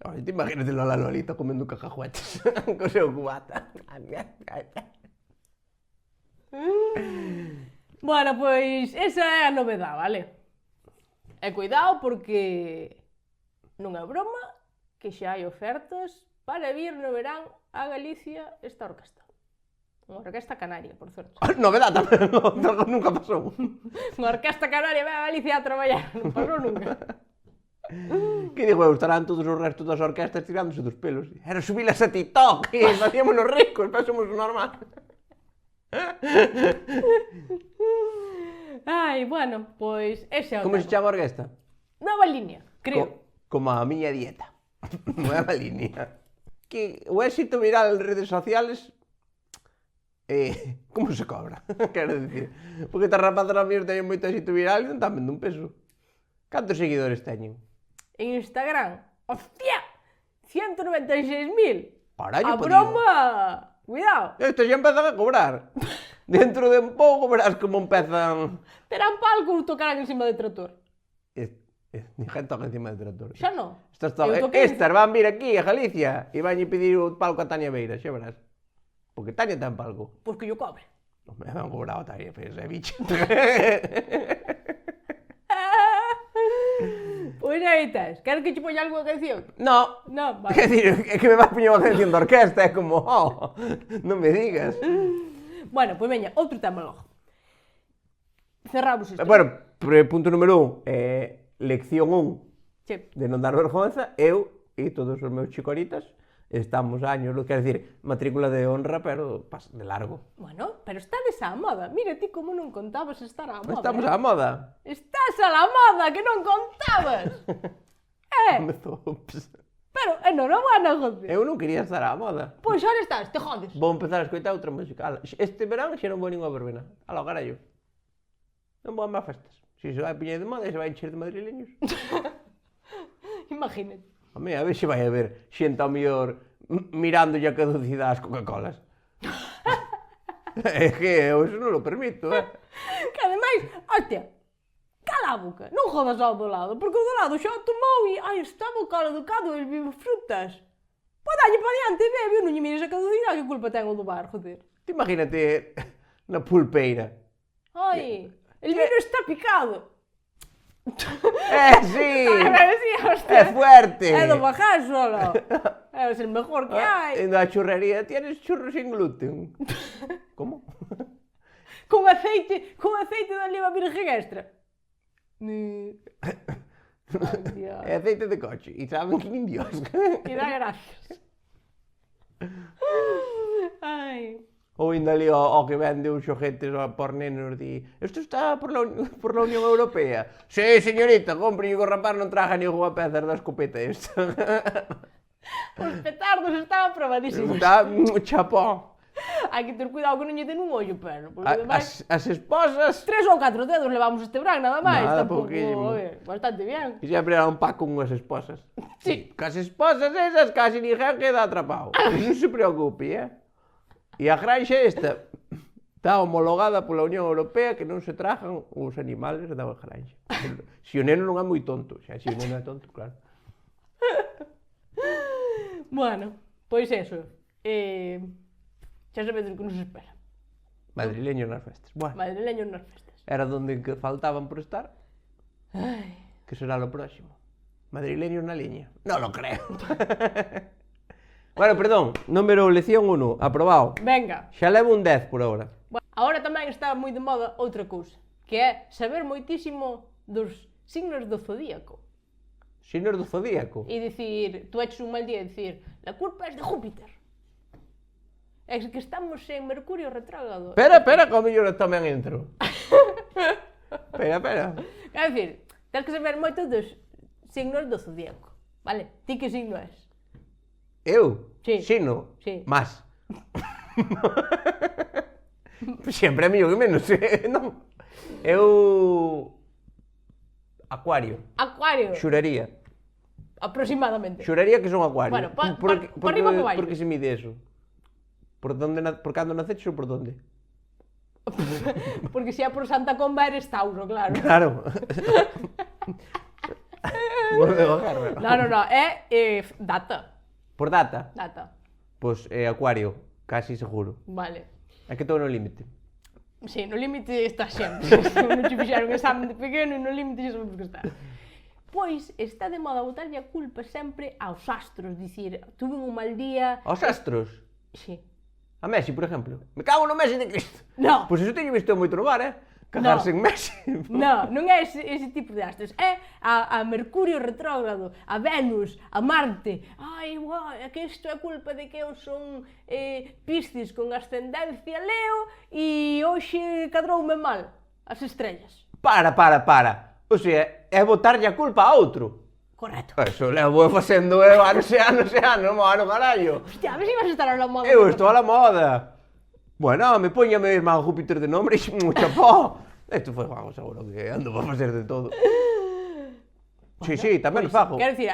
Oye, te imaginas de Lola Lolita comendo cacahuetes co seu cubata. Bueno, pois esa é a novedade, vale? E cuidado porque non é broma que xa hai ofertas para vir no verán a Galicia esta orquesta. Unha orquesta canaria, por certo. Novedad tamén, nunca pasou. Unha orquesta canaria vai a Galicia a traballar, non pasou nunca. Que digo eu, estarán todos os restos das orquestas tirándose dos pelos. Era subilas a TikTok, e facíamonos ricos, pero somos normal. Ai, bueno, pois ese é o Como se tema. chama a orquesta? Nova línea, creo. Como a miña dieta. Nueva línea. Que o éxito viral en redes sociales como se cobra? Quero dicir, porque estas rapazas a míos teñen moito éxito viral e non están vendo un peso. Cantos seguidores teñen? En Instagram, hostia, 196.000. Parallo A podido. broma, cuidado. Estos xa empezan a cobrar. Dentro de un pouco verás como empezan... Terán palco ou tocarán encima de trator? Ninguén toca encima del tractor. Xa non. Estas van vir aquí a Galicia e van pedir o palco a Tania Beira, xa verás. Porque Tania ten palco. Pois que yo cobre. Non me han cobrado a Tania, pero ese bicho. Pois aí tes. Queres que che poña algo a canción? No. Non, Quer vale. dicir, é que me vas poñer unha canción de orquesta, é como, non me digas. Bueno, pois veña, outro tema logo. Cerramos isto. Bueno, punto número 1, lección 1 Che. de non dar vergonza. Eu e todos os meus chicoritas estamos a años, quer dicir, matrícula de honra, pero de largo. Bueno, pero estades á moda. Mira ti como non contabas estar á moda. Estamos á moda. Estás a la moda, que non contabas. Pero, enhorabuena, José. Eu non quería estar á moda. Pois xa estás, te jodes. Vou empezar a escoitar outra música. Este verán xa non vou ninguna verbena. Aló, carallo. Non vou a máis festas. Se se vai piñar de moda, se vai encher de madrileños. Imagínate. Home, a ver se vai haber xente ao mellor mirándolle a caducidade as Coca-Colas. É que eu eso non lo permito, Que ademais, hostia, cala a boca, non jodas ao do lado, porque o do lado xa o tomou e, ai, estaba o cara educado e vive frutas. Pois dalle para diante, bebe, non lle mires a caducidade, que culpa ten o do bar, joder. Te imagínate na pulpeira. Ai, el vino está picado. Sí! Sí, É fuerte! É do bajar solo. É o mejor que hai. En la churrería tienes churros sin gluten. Como? Con aceite de oliva virgen extra. É aceite de coche e saben que nin Dios. E dá gracias. Ai. Ou ainda ali ao que vende os xoguetes por nenos di isto está por la Unión Europea. Sí, señorita, compre e o rapaz non traja ni unha peza da escopeta esta. Os petardos están aprobadísimos. Está chapó. Hai que ter cuidado que non lle den un ollo, pero porque ademais As esposas 3 ou 4 dedos levamos este verán, nada máis. Nada, Tampouco, pouquísimo. bastante bien. que sempre era un pack con unhas esposas. Sí. Cas esposas esas casi ninguén queda atrapado. Non se preocupe, E a granxa esta está homologada pola Unión Europea que non se trajan os animales da granxa. Se o neno non é moi tonto, xa se o neno é tonto, claro. Bueno, pois eso. Xa sabedes o que nos espera. Madrileños nas festas. Bueno, Madrileños nas festas. era donde que faltaban por estar. Ai. Que será lo próximo. Madrileños na liña. Non lo creo. Bueno, perdón, número lección 1, aprobado. Venga. Xa levo un 10 por ahora. Bueno, agora tamén está moi de moda outra cousa, que é saber moitísimo dos signos do zodíaco. Signos do zodíaco. E dicir, tú eches un mal día e dicir, la culpa es de Júpiter. É que estamos en Mercurio retrógrado. Espera, que ao mellor tamén entro. Espera. É dicir, tens que saber moito dos signos do zodíaco, vale? Ti que signo és? Eu? Sí. Sino? Sí. Más. Sempre é mío que menos, non? Eu... Acuario. Acuario. Xuraría. Aproximadamente. Xuraría que son acuario. Bueno, por riba por baixo. Por que se mide eso? Por cando naceches ou por donde? Porque se é por Santa Comba eres Tauro, claro. Claro. Volve a guerra. No, é data. Por data? Data. Pois acuario, casi seguro. Vale. É que estou no límite. Sí, no límite está sempre. Non te fixaron examen de pequeno e no límite xa sabemos que está. Pois está de moda botarlle a culpa sempre aos astros, dicir, tuve un mal día... Aos astros? Sí. A Messi, por exemplo. Me cago no Messi de Cristo. No. Pois eso teño visto moito no bar, cagarse en Messi. Non é ese tipo de astros. É a Mercurio retrógrado, a Venus, a Marte. Ai, é que isto é culpa de que eu son Piscis con ascendencia Leo e hoxe cadroume mal as estrellas. Para. O sea, é botarlle a culpa a outro. Correcto. Eso levo facendo eu anos e mano, carallo. Hostia, a ver se vas a estar a la moda. Eu estou a la moda. Bueno, me poñame irmán Júpiter de nombre e mucha pó. Isto foi, vamos, seguro que ando para facer de todo. Bueno, sí, tamén pois, fago. Quero dicir,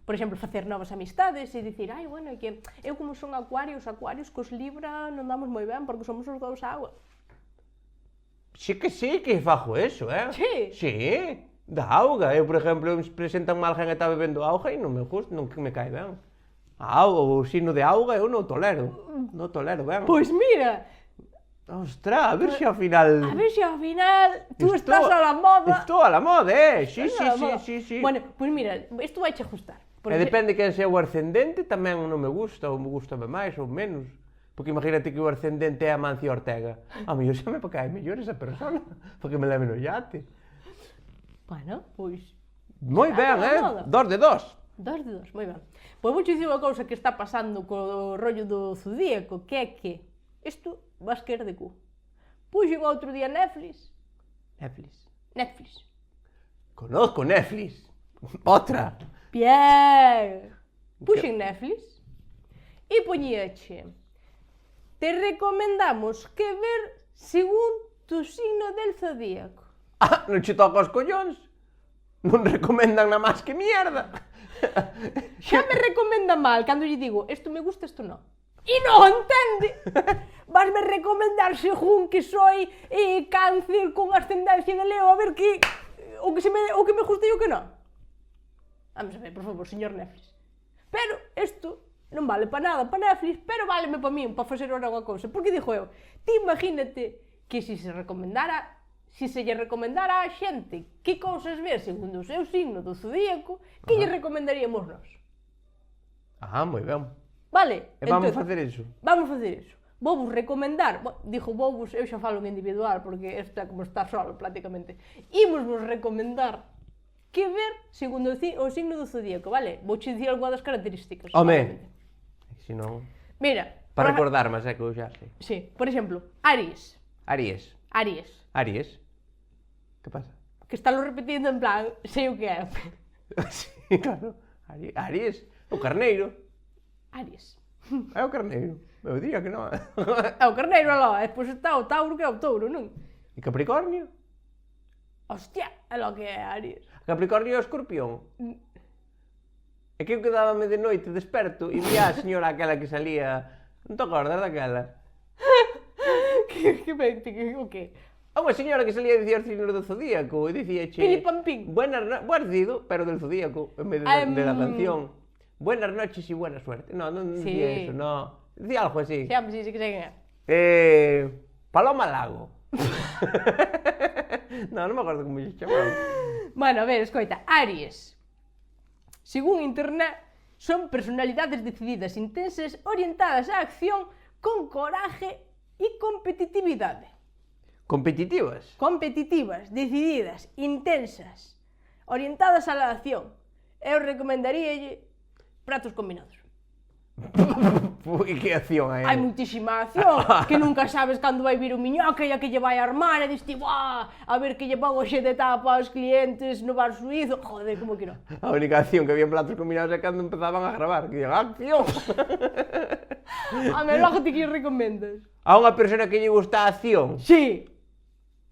por exemplo, facer novas amistades e dicir, ai, bueno, é que eu como son acuario, os acuarios cos Libra non damos moi ben porque somos os dous agua. Sí que fago eso, Sí? Sí, da auga. Eu, por exemplo, me presentan mal alguén que está bebendo auga e non me gusta, non me cae ben. A auga, o signo de auga eu non tolero. Non tolero, ben. Pois mira, Ostras, a ver se ao final... a ver se ao final tú estás a la moda. Estou a la moda, Sí. Bueno, pois mira, isto vai che ajustar. E depende quen sea o ascendente, tamén non me gusta, ou me gustame máis ou menos. Porque imagínate que o ascendente é Amancio Ortega. A mí xa me cae mellor esa persona, porque me leve no iate. Bueno, pois... Moi ben, moda. 2 de 2. 2 de 2, moi ben. Pois vou dicir unha cousa que está pasando co rollo do zodíaco, que é que isto vas querer de cu. Puxen outro día Netflix. Conozco Netflix. Outra. Bien. Puxen Netflix e poñíache. Te recomendamos que ver según tu signo del zodíaco. Ah, non che toca os collóns. Non recomendan nada máis que mierda. Xa me recomenda mal cando lle digo, isto me gusta, isto non. E non entende. Vasme recomendar según que soy cáncer con ascendencia de Leo, a ver que o que me gusta e o que non. Vamos a ver, por favor, señor Netflix. Pero isto non vale para nada para Netflix, pero váleme para min, para facer ora unha cousa. Porque dixo eu, ti imagínate que se lle recomendara a xente que cousas ver segundo o seu signo do zodíaco, que lle recomendaríamos nós? Ah, moi ben. Vale? E vamos facer iso. Vamos facer iso. Vou-vos recomendar, eu xa falo en individual, porque isto é como estar solo, prácticamente. Ímos-vos recomendar que ver segundo o signo do zodíaco, vale? Vouche dicir algunha das características. Home, se non... Mira. Para recordar, mas é que eu xa sei. Sí, por exemplo, Aries. Aries. Que pasa? Que estálo repetindo en plan, sei o que é. Sí, claro. Aries. O carneiro. Aries. É o carneiro. Eu diría que non. É o carneiro, aló. Depois está o Tauro, que é o touro, non? E Capricornio? Hostia, é lo que é Aries. Capricornio é o escorpión. É que eu quedábame de noite desperto e vía a señora aquela que salía... Non te acordas daquela? O que? A unha señora que salía a dicir os signos do zodíaco e dicía che... Pili Pampín. Buenas dido, pero del zodíaco, en vez de la canción. Buenas noches y buena suerte. No, non Sí. decía eso, no. Decía algo así. Sí, home, sí que sei quen é. Paloma Lago. Non me acordo como lle chamaban. Bueno, a ver, escoita, Aries. Según internet, son personalidades decididas, intensas, orientadas á acción, con coraje e competitividade. Competitivas. Competitivas, decididas, intensas, orientadas á la acción. Eu recomendaríalle pratos combinados. Ui, que acción hai. Hai moitísima acción, que nunca sabes cando vai vir o miñoca e a que lle vai armar, e diste, buah, a ver que lle pon hoxe de tapa aos clientes no bar suizo. Joder, como que non. A única acción que había en platos combinados é cando empezaban a gravar, que digan, acción! A me logo ti que lle recomendas. A unha persona que lle gusta a acción, Sí.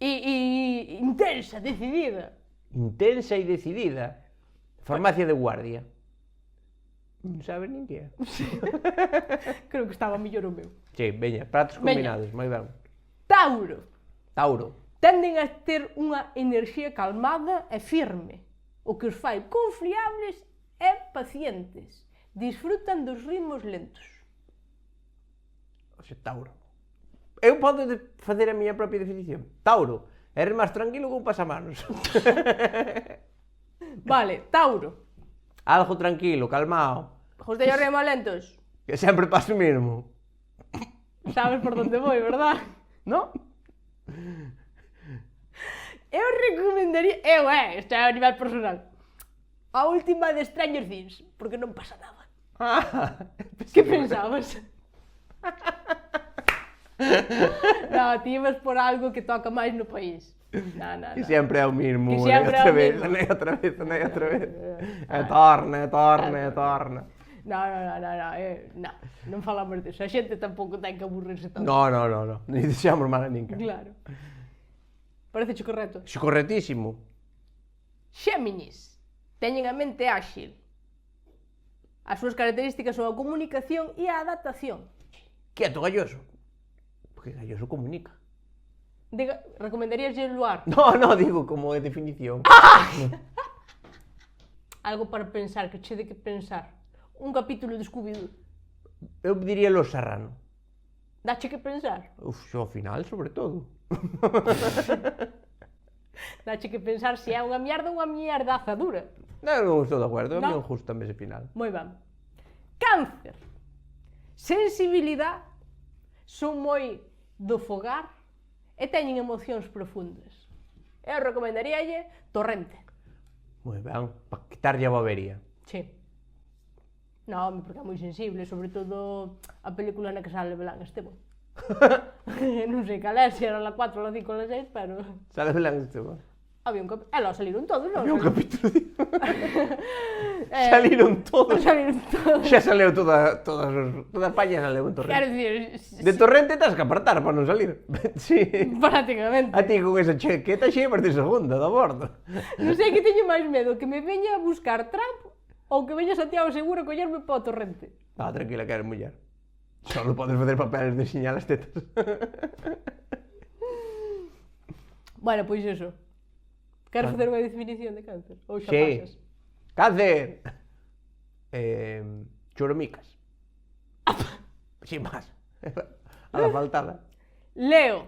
E intensa, decidida. intensa e decidida, farmacia de guardia. Non sabes nin que é. Creo que estaba mellor o meu. Sí, veña, pratos combinados, moi ben. Tauro. Tauro. Tenden a ter unha enerxía calmada e firme, o que os fai confiables e pacientes. Disfrutan dos ritmos lentos. Oxe, Tauro. Eu podo facer a miña propia definición. Tauro, eres máis tranquilo que un pasamanos. Vale, Tauro. Algo tranquilo, calmado, José e remo lentos. que sempre pasa o mesmo. Sabes por onde vou, verdad? No? Eu recomendaría... isto é a nivel personal. A última de Stranger Things, porque non pasa nada. Que pensabas? No, ti ibas por algo que toca máis no país. No. Que sempre é o mesmo, Que sempre é o mesmo. Nei outra vez. É torna. No, non falamos disso. A xente tampouco ten que aburrirse tanto. No. Ni deixamos mal a ninca. Claro. Parece correcto. Xe correctísimo. Xéminis. Teñen a mente áxil. As súas características son a comunicación e a adaptación. Quieto, Galloso. Porque Galloso comunica. Recomendarías el luar? No, digo como de definición. Algo para pensar, que che de que pensar. Un capítulo de Scooby-Doo. Eu diría Los Serrano. Dache que pensar. Uf, xo ao final, sobre todo. Dache que pensar se é unha mierdaza dura. Non estou de acordo, a mí No. non gustame ese final. Moi ben. Cáncer. Sensibilidade. Son moi do fogar e teñen emocións profundas. Eu recomendaríalle Torrente. Moi ben, para quitarlle a bobería. Sí. No, porque é moi sensible, sobre todo a película na que sale Belán Esteban. Non sei cal é, se era la 4, la 5 ou la 6, pero... Sale Belán Esteban. Había un capítulo... Ela saliron todos, non? Había un capítulo de... Saliron todos. Saliron todos. Xa saleu toda España saleu en Quero Torrente. dicir... De Torrente tens que apartar para non salir. Sí. Prácticamente. A ti con esa chequeta xemas de segunda, da bordo. Non sei que teño máis medo, que me veña a buscar Trump ou que veña Santiago Seguro a collerme para o Torrente. Ah, tranquila, que eres muller. Solo podes facer papeles de señal as tetas. Bueno, pois iso. Queres facer unha definición de cáncer? Ou xa Sí. pasas? Cáncer. Choromicas. Sin más. A la faltada. Leo.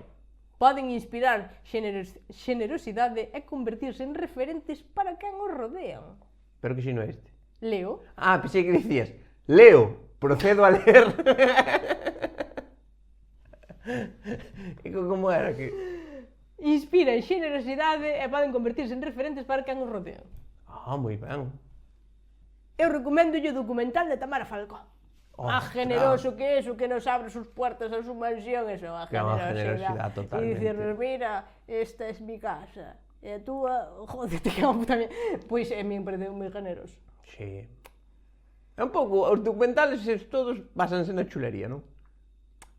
Poden inspirar xenerosidade e convertirse en referentes para quen os rodean. Pero que si no é este. Leo. Ah, pensei que dicías. Leo, procedo a leer. E como era que... Inspiran xenerosidade e poden convertirse en referentes para quen os rodean. Ah, moi ben. Eu recomendo o documental de Tamara Falcó. Generoso que eso, que nos abre sus puertas a su mansión, eso, a Que é unha generosidade. generosidade totalmente. E dicirnos, mira, esta es mi casa, e a túa, joder, te cago tamén. Pois a mí me parece moi generoso. Sí. É un pouco, os documentales todos basanse na chulería, non?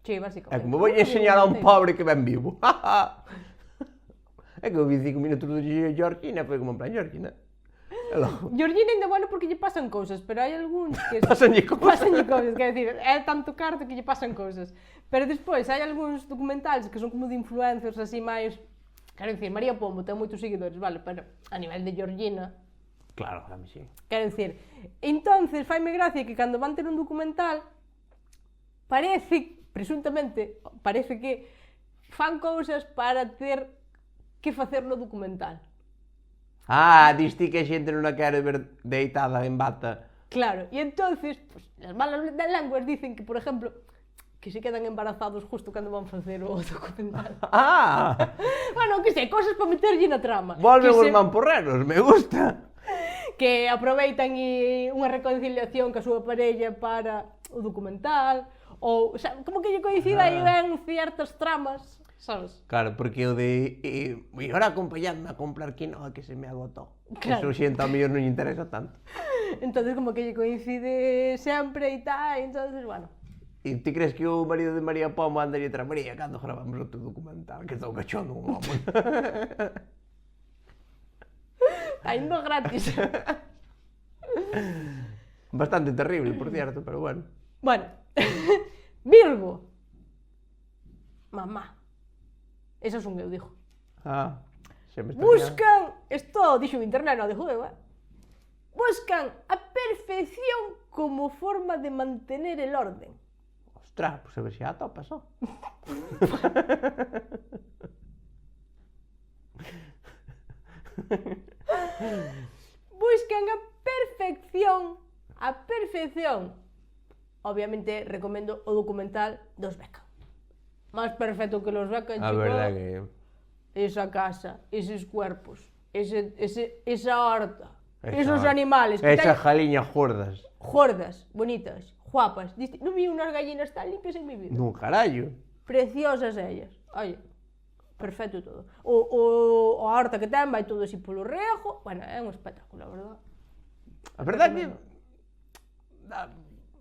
Sí, É básicamente. como vou enseñar a un pobre que ven vivo. É que eu vi 5 minutos do Georgina, foi como en plan, Georgina. E logo, Georgina ainda bueno porque lle pasan cousas, pero hai algúns que... Pásanlle cousas. Pásanlle cousas, quer decir, é tanto carto que lle pasan cousas. Pero despois hai algúns documentales que son como de influencers así máis... Quero dicir, María Pombo ten moitos seguidores, vale, pero a nivel de Georgina... Claro, a mí sí. Quero dicir, entonces faime gracia que cando van ter un documental presuntamente, parece que fan cousas para ter que facer no documental. Ah, diste que a xente non a quere ver deitada en bata. Claro, e entonces, pues, as malas lenguas dicen que, por exemplo, que se quedan embarazados justo cando van facer o documental. Ah, Bueno, que sei, cosas para meterlle na trama. volven Que os mamporreros, me gusta. que aproveitan unha reconciliación ca súa parella para o documental, ou, o sea, como que lle coincida aí ben ciertas tramas, sabes? Claro, porque o de... E ahora acompañadme a comprar quinoa que se me agotó. Claro. Eso xente ao mellor non lle interesa tanto. Entonces como que lle coincide sempre e tal, entonces, bueno. E ti crees que o marido de María Pombo andaría tras María cando gravamos outro documental? Que estou cachondo un homo. Ainda gratis. Bastante terrible, por cierto, pero bueno. Bueno, Virgo. Mamá. Esa son eu, digo. Ah, xa me está Buscan, esto dixo en internet, non dixo eu, buscan a perfección como forma de mantener el orden. Ostras, pues a ver se atopas, ó. Buscan a perfección. Obviamente recomendo o documental dos Beckham. Más perfecto que los Beckham, A chico. verdad que... Esa casa, esos cuerpos, esa horta, Esa esos horta. animales que Esas ten jaliñas gordas. gordas, bonitas, guapas. Non vi unas gallinas tan limpias en mi vida. No carallo. Preciosas ellas. Oye, perfecto todo. O a horta que ten vai todo así polo rejo. Bueno, é un espectáculo, a verdad. A verdad que...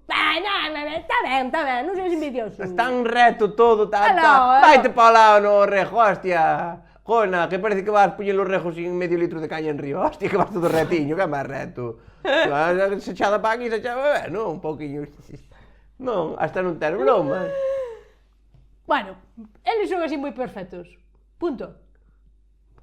Está ben, non seas envidioso. Están reto todo, tal, Aló, tal. aló. Vaite para o lado no rejo, hostia. Jona, que parece que vas poñer os rejos sin medio litro de caña en río. Hostia, que vas todo retiño, que máis reto. Se echada para aquí, se echada... non, un pouquiño... Non, hasta non ter broma. Bueno, eles son así moi perfectos. Punto.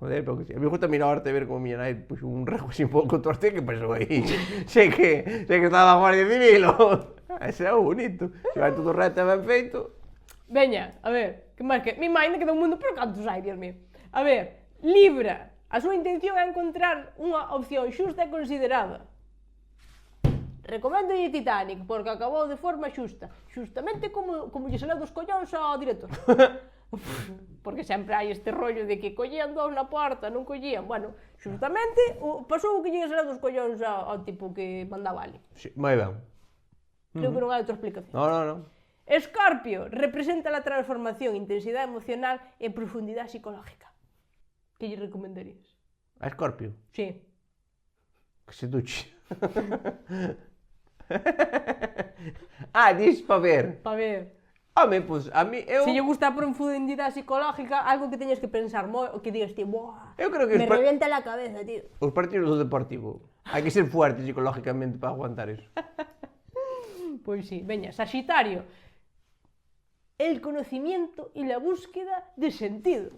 Joder, pero que sí. A mí gusta mirar a horta e ver como mi nai puxo un rejo así un pouco torce, que pasou aí? sei que estaba a Guardia Civil, o... Ese é o bonito. Se vai todo reto e ben feito... Veña, a ver, que máis que... Mi mãe ainda queda un mundo, pero cantos hai, Dios mío. A ver, Libra. A súa intención é encontrar unha opción xusta e considerada. Recomendo Titanic, porque acabou de forma xusta. Xustamente como lle saleu dos collóns ao director. Porque sempre hai este rollo de que collían dous na porta, non collían. Bueno, xustamente pasou o que lle saleu dos collóns ao tipo que mandaba ali. Sí, moi ben. Creo que non hai outra explicación. No. Escorpio representa a transformación, intensidade emocional e profundidade psicológica. Que lle recomendarías? A Escorpio? Sí. Que se duche. Dis pa ver. Pa ver. Home, pois, a mí, eu... Se lle gusta a profundidade psicológica, algo que teñas que pensar o que digas, tío, buah, Eu creo que me revienta la cabeza, tío. os partidos do Deportivo. Hai que ser fuerte psicológicamente para aguantar eso. Pois sí, veña, Sagitario. El conocimiento y la búsqueda de sentido.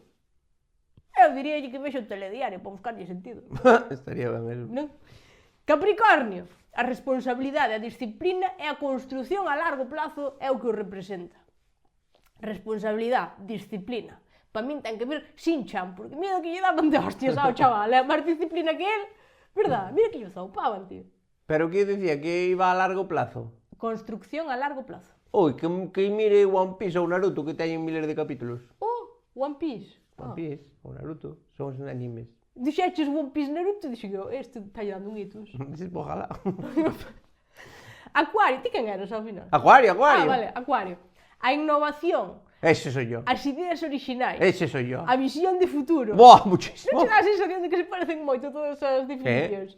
Eu diría que vexo o telediario para buscarlle sentido. Estaría ben eso. Non? Capricornio. A responsabilidade, a disciplina e a construción a largo plazo é o que o representa. Responsabilidade, disciplina. Para min ten que ver Shin-chan, porque mira que lle daban de hostias ao chaval, é máis disciplina que el, verdad? Mira que lle zaupaban, tío. Pero que decía que iba a largo plazo? Construcción a largo plazo. Oi, que mire One Piece ou Naruto que teñen miles de capítulos. Oh, One Piece. One Piece ou Naruto son os animes. Dixeches One Piece Naruto, dixo eu, este está dando un hitos. Dices, ojalá. Acuario, ti quen eras ao final? Acuario. Vale, Acuario. A innovación, Ese soy yo. as ideas orixinais, Ese soy yo. a visión de futuro. Buah, muchísimo. Non che dá a sensación de que se parecen moito todas as definicións?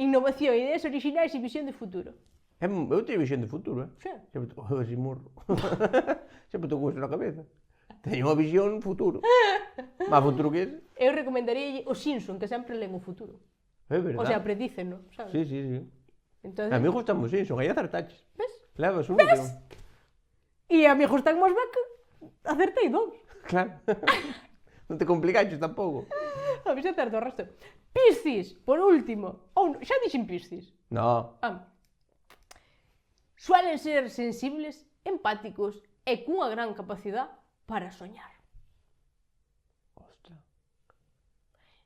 Innovación, ideas orixinais e visión de futuro. Eu teño visión de futuro, Sí. Sempre estou así morro. Sempre estou con eso na cabeza. Teño unha visión futuro. Más futuro que ese. Eu recomendaría os Simpson, que sempre len o futuro. É verdade. O sea, predícenlo, sabes? Sí. Entonces, A mí gustan os Simpson, aí acertaches. ves? Levas un que... E a mí gustan máis que acertei dous. Claro. Non te complicaches tampouco. A ver se acerto o resto. Piscis, por último. Xa dixen Piscis. No. Suelen ser sensibles, empáticos e cunha gran capacidade para soñar. Ostra.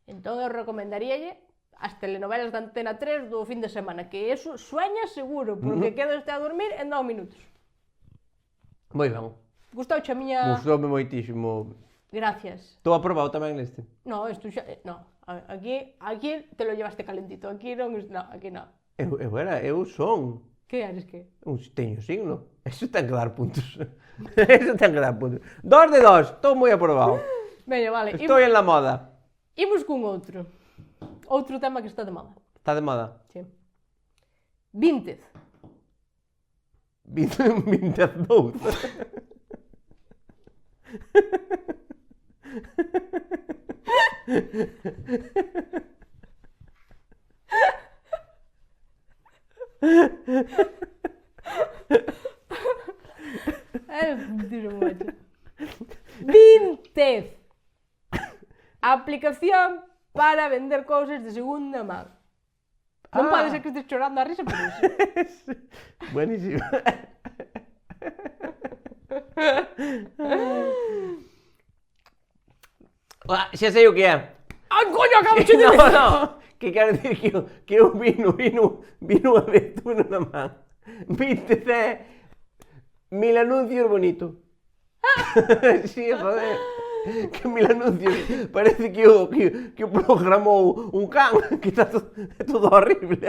Entón eu recomendaríalle as telenovelas da Antena 3 do fin de semana, que eso sueña seguro, porque quedaste a dormir en 2 minutos. Moi ben. Gustouche a miña... Gustoume moitísimo. Gracias. Estou aprobado tamén neste. No, isto xa... No, aquí te lo llevaste calentito, aquí non... No, aquí non. Eu son. Que eres que? Teño signo. Eso ten que dar puntos. Eso ten que dar puntos. 2 de 2. Estou moi aprobado. Veña, vale. Estou en la moda. Imos cun outro. Outro tema que está de moda. Está de moda. Sí. Víntez. 22. Víntez. Aplicación para vender cousas de segunda man. Non pode ser que estés chorando a risa por iso. Buenísimo. Xa sei o que é. Ai, coño, acabo de No, no. Que quero dicir que eu vino a ver tú na man. Víntez é 1000 anuncios bonito. Sí, joder. Que 1000 anuncios. Parece que o programou un can, que está todo horrible.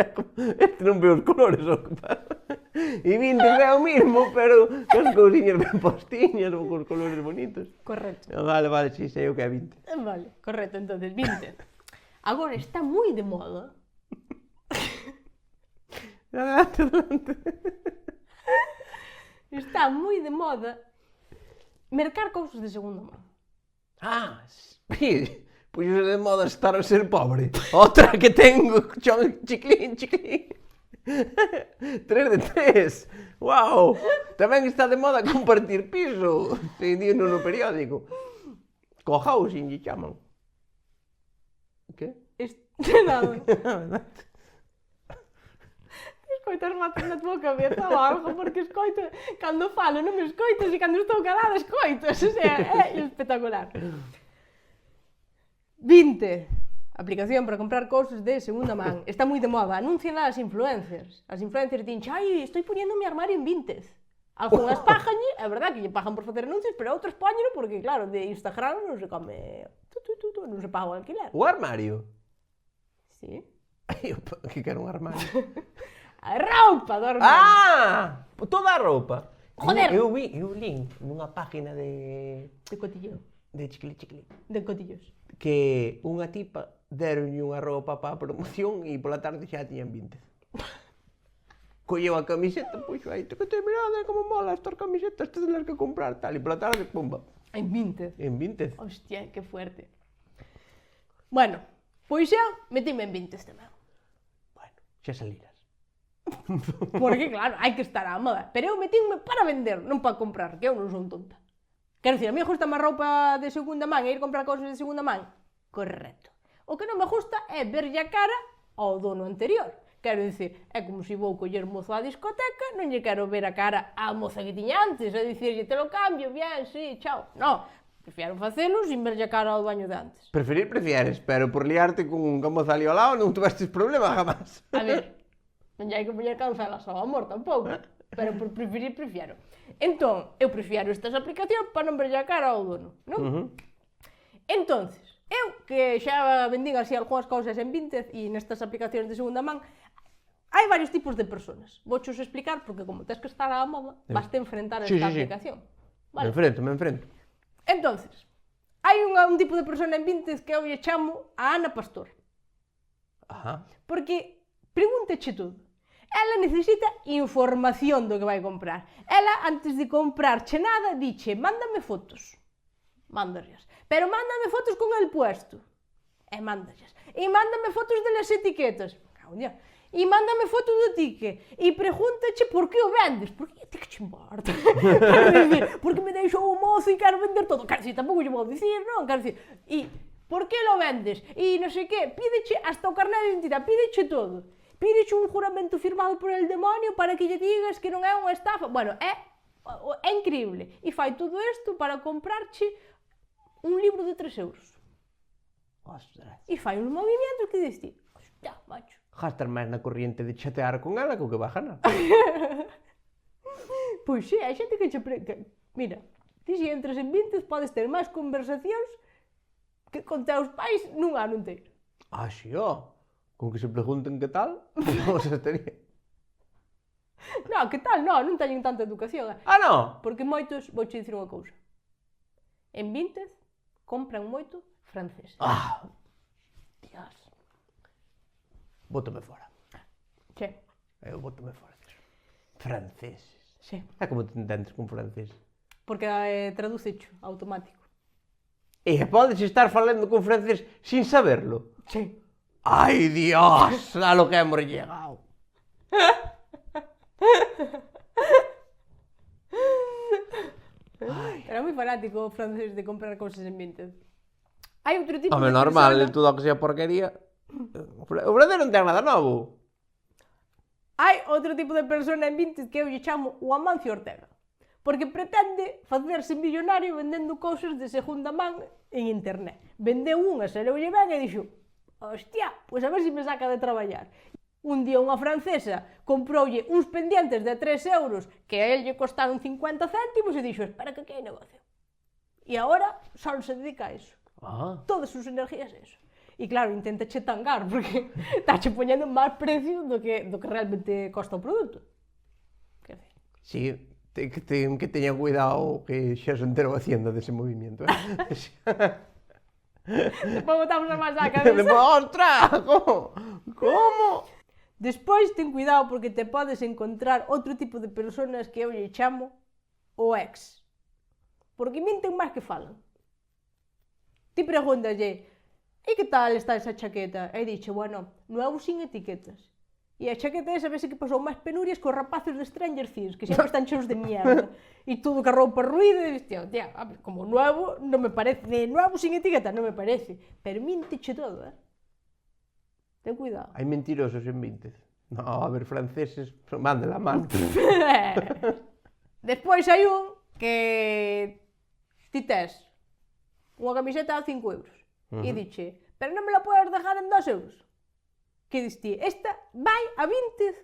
Este non ve os colores, o que pasa. E Víntez é o mismo, pero con cousiñas ben postiñas ou con colores bonitos. Correcto. Vale, sí, sei o que é Víntez. Vale, correcto, entonces, Víntez. Agora está moi de moda. Adelante. Está moi de moda mercar cousas de segunda man. Sí, pois é de moda estar a ser pobre. Outra que tengo, chiclín. 3 de 3. Wow. Tamén está de moda compartir piso. Se dino no periódico. Co-housing lle chaman. Que? Nada. Escoitas matas na tua cabeza ou algo, porque escoito, cando falo non me escoitas e cando estou calada escoitas, o sea, é espectacular. Víntez, aplicación para comprar cousas de segunda man. Está moi de moda, anuncian as influencers. As influencers din, ai, estou poñendo mi armario en Víntez. Algunhas pájanlle, é verdad que lle pagan por facer anuncios, pero outros poñeno porque, claro, de Instagram non se come... non se paga o alquiler. O armario? Sí. Que quero un armario? A roupa do armario. Toda a roupa. Joder. Eu li nunha página de cotilleo. de chiquili, De cotillos. que unha tipa deronlle unha roupa para a promoción e pola tarde xa tiñan 20. Colleu a camiseta, puxo aí, que te mirade como mola estas camisetas, te tenes que comprar, tal, e pola tarde, pumba. En Víntez. En 20. Hostia, que fuerte. Bueno, pois xa metime en Víntez tamén. Bueno, xa salirás. Porque, claro, hai que estar á moda. Pero eu metinme para vender, non para comprar, que eu non son tonta. Quero dicir, a mí gusta máis roupa de segunda man e ir comprar cousas de segunda man? Correcto. O que non me gusta é verlle a cara ao dono anterior. Quero dicir, é como se vou coller mozo á discoteca, non lle quero ver a cara á moza que tiña antes, e dicirlle, te lo cambio, bien, sí, chao. Non, prefiero facelo sin verlle a cara ao dueño de antes. Prefieres, pero por liarte con moza ali ao lado non tuvestes problema jamás. A ver, non lle hai que poñer cancelas ao amor tampouco, pero por prefiero. Entón, eu prefiero estas aplicacións para non verlle a cara ao dono, non? Entonces, eu que xa vendín así algunhas cousas en Víntez e nestas aplicacións de segunda man, hai varios tipos de personas. Vouchos explicar porque como tens que estar á moda, vas te enfrentar a esta aplicación. Vale? Me enfrento. Entonces, hai un tipo de persona en Víntez que eu lle chamo a Ana Pastor. Ajá. Porque pregúntache todo. Ela necesita información do que vai comprar. Ela, antes de comprarche nada, diche, mándame fotos. Mándalas. Pero mándame fotos con el puesto. E mándalas. E mándame fotos de las etiquetas. e mándame foto do ticket e pregúntache por que o vendes. Por que ti que che importa? Quero dicir, porque me deixou o mozo e quero vender todo. Quero dicir, tampouco lle vou dicir, non? Quero dicir, e por que lo vendes? E non sei que, pídeche hasta o carné de identidade, pídeche todo. Pídeche un juramento firmado por el demonio para que lle digas que non é unha estafa. Bueno, é increíble. E fai todo isto para comprarche un libro de 3 euros. Ostras. E fai uns movimentos que dices ti, hostia, macho. Gastar máis na corriente de chatear con ela que o que vai ganar. Pois sí, hai xente que mira, ti se entras en Vinted podes ter máis conversacións que con teus pais nun ano inteiro. Ah, sí, ó. Con que se pregunten que tal, vamos a estaría. Non, que tal? Non teñen tanta educación. Ah, non? Porque moitos, vouche dicir unha cousa. En Vinted compran moito francés. Ah, Dios. Bótame fora. Che, Eu bótame fora disso. Franceses. xe. É como te entendes con francés. Porque traducecho automático. E podes estar falando con francés sin saberlo. Che. Ai, Dios, a lo que hemos llegado. Era moi fanático o francés de comprar cousas en Vinted. Hai outro tipo Home, de normal, persona... todo o que sea porquería. O francés non ten nada novo. Hai outro tipo de persona en Vinted que eu lle chamo o Amancio Ortega. Porque pretende facerse millonario vendendo cousas de segunda man en internet. Vendeu unha, se leulle ben e dixo, hostia, pois a ver se me saca de traballar. Un día unha francesa comproulle uns pendientes de 3 euros que a él lle costaron 50 céntimos e dixo, espera que aquí hai negocio. E agora só se dedica a eso. Ah. Todas sus energías a eso. E claro, intenta che tangar porque está che poñendo máis precio do que realmente costa o produto. Quer dizer, Sí, que teña cuidado que xa se enterou Hacienda dese movimiento. despois botamos a máis á cabeza. ¡Ostras! ¿Cómo? Despois ten cuidado porque te podes encontrar outro tipo de personas que eu lle chamo o ex. Porque minten máis que falan. Ti pregúntalle, e que tal está esa chaqueta? E dixe, bueno, nuevo sin etiquetas. E a chaqueta esa vese que pasou máis penurias cos rapaces de Stranger Things, que sempre están cheos de mierda. E todo que a roupa ruída, e dices, tía, como nuevo, non me parece, de nuevo sin etiqueta, non me parece. Pero minteche todo, Ten cuidado. Hai mentirosos en Vinted. No, a ver, franceses, van de la mano. Despois hai un que ti tes unha camiseta a 5 euros e diche, pero non me la podes dejar en 2 euros. Que dis ti, esta vai a Vinted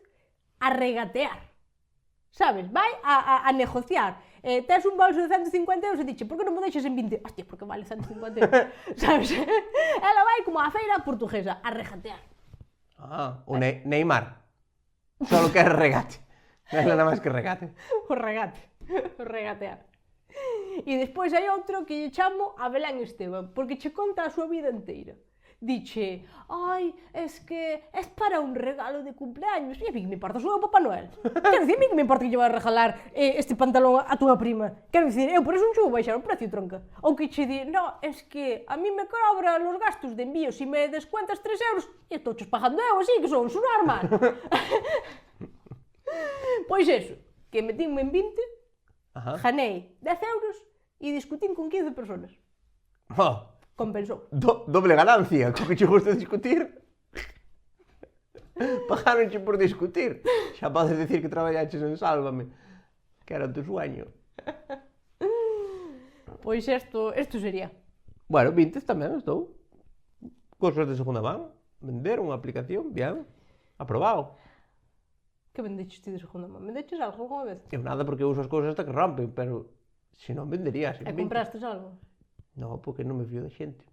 a regatear, sabes? Vai a negociar. Tes un bolso de 150 euros e diche, por que non me deixas en 20? Hostia, porque vale 150 euros, sabes? Ela vai como a feira portuguesa a regatear. Ah, o Neymar. Solo que é regate. Non é nada máis que regate. O regatear. E despois hai outro que lle chamo a Belén Esteban, porque che conta a súa vida inteira. Diche, ai, es que es para un regalo de cumpleaños. E a mí que me importa, sou o Papá Noel. Quero dicir, a mí que me importa que lle vai a regalar este pantalón a túa prima. Quero dicir, eu por eso non chego baixar o precio, tronca. Ou que che di, no, es que a mí me cobra los gastos de envío si me descuentas 3 euros e estou ches pagando eu así, que son su normal. Pois eso, que metinme en 20, ganei 10 euros e discutín con 15 personas. Oh. Compensou. Doble ganancia, co que che gusta discutir. Pagaronche por discutir. Xa podes decir que traballaches en Sálvame, que era o teu sueño. Pois isto sería. Bueno, Vinted tamén estou. Cosas de segunda man. Vender unha aplicación, bien. Aprobado. Que vendeches ti de segunda man? Vendeches algo alguna vez? Eu nada porque uso as cousas hasta que rompen, pero se non venderías. E comprastes algo? No, porque non me fío da xente.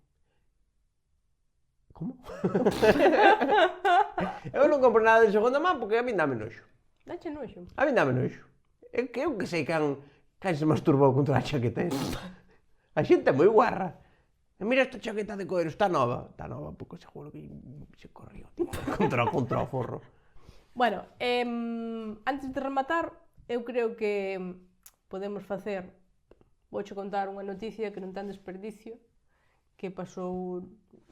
Como? Eu non compro nada de segunda man porque a min dame noxo. Dache noxo? A min dame noxo. É que eu que sei can se masturbou contra a chaqueta esa. A xente é moi guarra. E mira esta chaqueta de coiro, está nova. Está nova porque seguro que se corrió contra o forro. Bueno, antes de rematar, eu creo que podemos facer... Vouche contar unha noticia que non ten desperdicio que pasou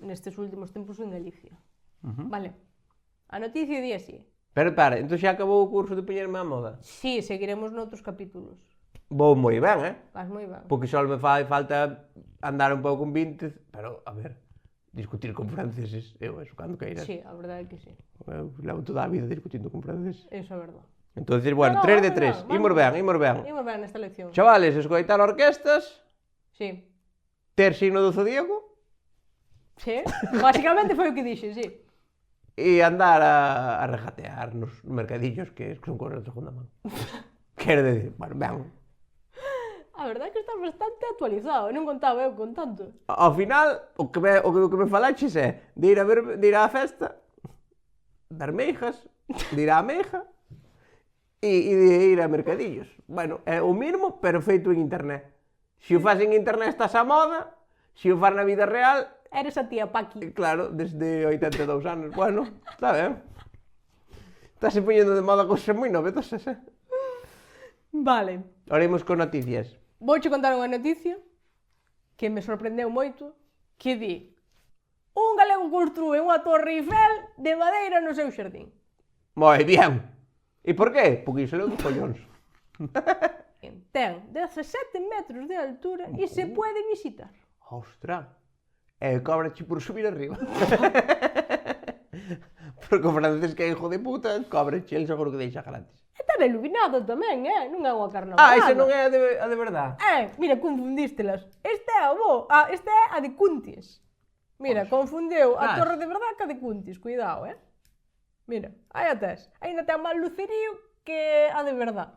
nestes últimos tempos en Galicia. Vale? A noticia di así. Pero para, entón xa acabou o curso de poñerme á moda? Sí, seguiremos noutros capítulos. Vou moi ben, Vas moi ben. Porque só me fai falta andar un pouco con 20, pero, a ver, discutir con franceses, eu eso, cando queiras. Sí, a verdade é que sí. Eu levo toda a vida discutindo con franceses. Eso é verdade. Entonces, bueno, No, 3 de vamos 3, ben, imos vamos ben, imos ben. Imos ben nesta lección. Chavales, escoitar orquestas, Sí. ter signo do zodíaco Sí, básicamente foi o que dixe, sí. e andar a regatear nos mercadillos que son cosas de segunda man. Quero decir, bueno, ben. A verdade é que estás bastante actualizado, non contaba eu con tanto. Ao final, o que me falaches é de ir á festa, dar meijas, de ir á meja e de ir a mercadillos. Bueno, é o mismo, pero feito en internet. Se o faz en internet estás á moda, se o faz na vida real, Eres a tía Paqui. claro, desde 82 anos. Bueno, está ben. Estás poñendo de moda cousas moi novedosas, Vale. Ahora imos con noticias. Vouche contar unha noticia que me sorprendeu moito, que di: un galego construe unha torre Eiffel de madeira no seu xardín. Moi bien. E por qué? Porque iso leu dos collóns. Ten 17 metros de altura e se pode visitar. Ostra. E cobrache por subir arriba. Porque o francés que é hijo de puta, cobrache, el seguro que deixa gratis. E tan iluminado tamén, non é unha carnaval. Ah, ese non é a de verdad. Mira, confundístelas. Esta é a bo, esta é a de Cuntis. Mira, confundeu a torre de verdade ca de Cuntis, cuidado, Mira, aí a tes. Ainda ten máis lucerío que a de verdade.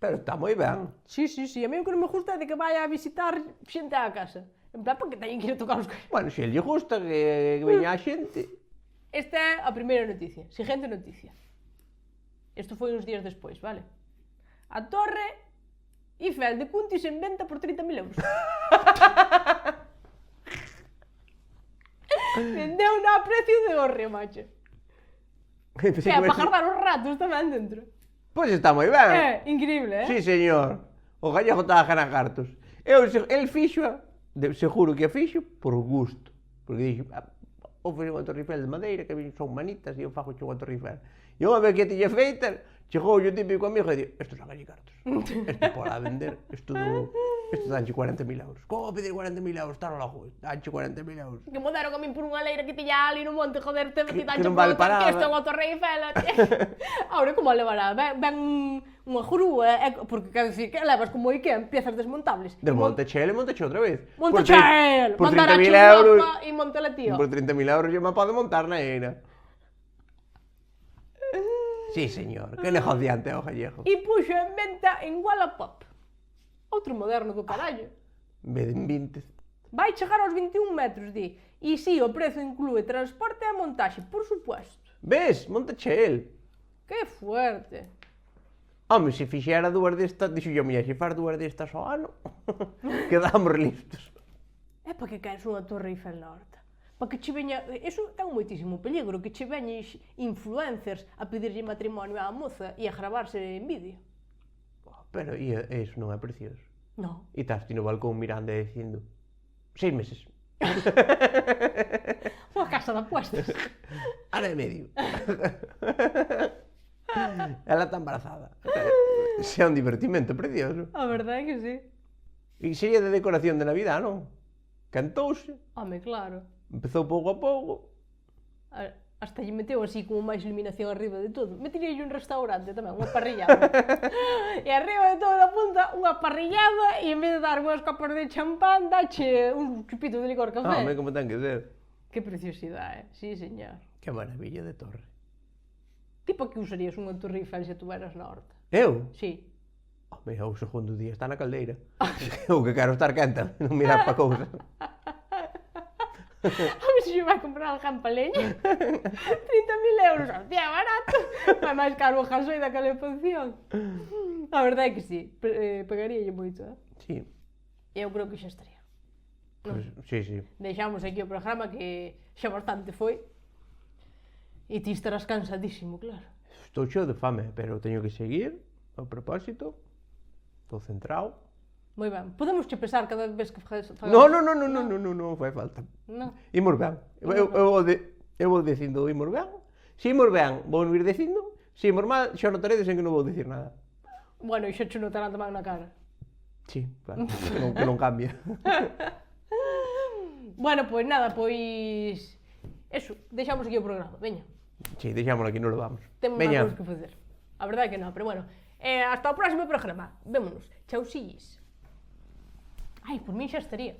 Pero está moi ben. Sí, a mí o que non me gusta é de que vaya a visitar xente á casa. En plan, porque teñen que ir a tocar os coños. Bueno, se lle gusta que veña a xente. Esta é a primeira noticia. Siguiente noticia. Isto foi uns días despois, vale? A torre Eiffel de Cuntis en venta por 30.000 euros. Vendeu a precio de horre, macho. Que é para guardar os ratos tamén dentro. Pois está moi ben. Increíble, Sí, señor. O gallego está a ganar cartos. El fixo, seguro que a fixo, por gusto. Porque dixo, vou fazer unha torre Eiffel de madeira, que son manitas, e eu fago unha torre Eiffel. E unha vez que tiña feita, chegou o típico amigo e di, isto sacalle cartos. Isto pola vender, isto danche 40.000 euros. Como pedir 40.000 euros? Está no logo, danche 40.000 euros. Que me deron a min por unha leira que tiña ali no monte, joder, te danche non vale por para que nada. isto é unha torre Eiffel. Ahora, como a levará? Ben unha grúa, porque quero dicir, que levas como Ikea, piezas desmontables. Desmontache e montache outra vez. Montache el! Por Mandar a 30.000 euros. e montela tío. Por 30.000 euros yo me pode montar na eira. Sí, señor, que negociante é o gallego. E puxo en venta en Wallapop. Outro moderno do carallo. En 20. Vai chegar aos 21 metros, di. E si, o prezo inclúe transporte e montaxe, por supuesto. Ves, montache el. Que fuerte. Home, se fixera dúas destas, dixo yo, mira, se faz dúas destas ao ano, quedamos listos. É para que queres unha torre Eiffel na horta. Para que che veña... Eso ten moitísimo peligro, que che veñes influencers a pedirlle matrimonio á moza e a gravarse en vídeo. Pero iso non é precioso. No. E estás ti no balcón mirando e dicindo 6 meses. Unha casa de apuestas. Ano e medio. Ela está embarazada. Se é un divertimento precioso. A verdade é que sí. E sería de decoración de Navidad, non? Cantouse, Home, claro. empezou pouco a pouco. Hasta lle meteu así como máis iluminación arriba de todo. Meteríalle un restaurante tamén, unha parrillada. E arriba de todo a punta, unha parrillada e en vez de dar unhas copas de champán, dache un chupito de licor café. Home, como ten que ser. Que preciosidade, sí, señor. Que maravilla de torre. Tipo que usarías unha torre Eiffel se tuveras na horta? Eu? Sí. Home, o segundo día está na caldeira. Eu que quero estar quenta, non mirar pa cousas. A ver se lle vai comprar algán pa leña. 30.000 euros, hostia, barato. Vai máis caro o gasoil da calefacción. A verdade é que sí, pegaríalle moito, Sí. Eu creo que xa estaría. Pues, sí. Deixamos aquí o programa que xa bastante foi. E ti estarás cansadísimo, claro. Estou cheo de fame, pero teño que seguir. Ao propósito, estou centrado. Moi ben. Podemos che pesar cada vez que fagamos... Non fai falta. Non. Imos ben. Eu Eu vou dicindo imos ben. Se imos ben, vou ir dicindo. Se imos mal, xa notaredes en que non vou dicir nada. Bueno, e xa che notarán tamén na cara. Sí, claro, que non cambia. Bueno, pois nada, pois... Eso, deixamos aquí o programa, veña. Sí, deixámoslo aquí, non lo vamos. Temos máis Veña, cousas que facer. A verdade é que non, pero bueno. Hasta o próximo programa. Vémonos. Chausillis. Ai, por min xa estaría.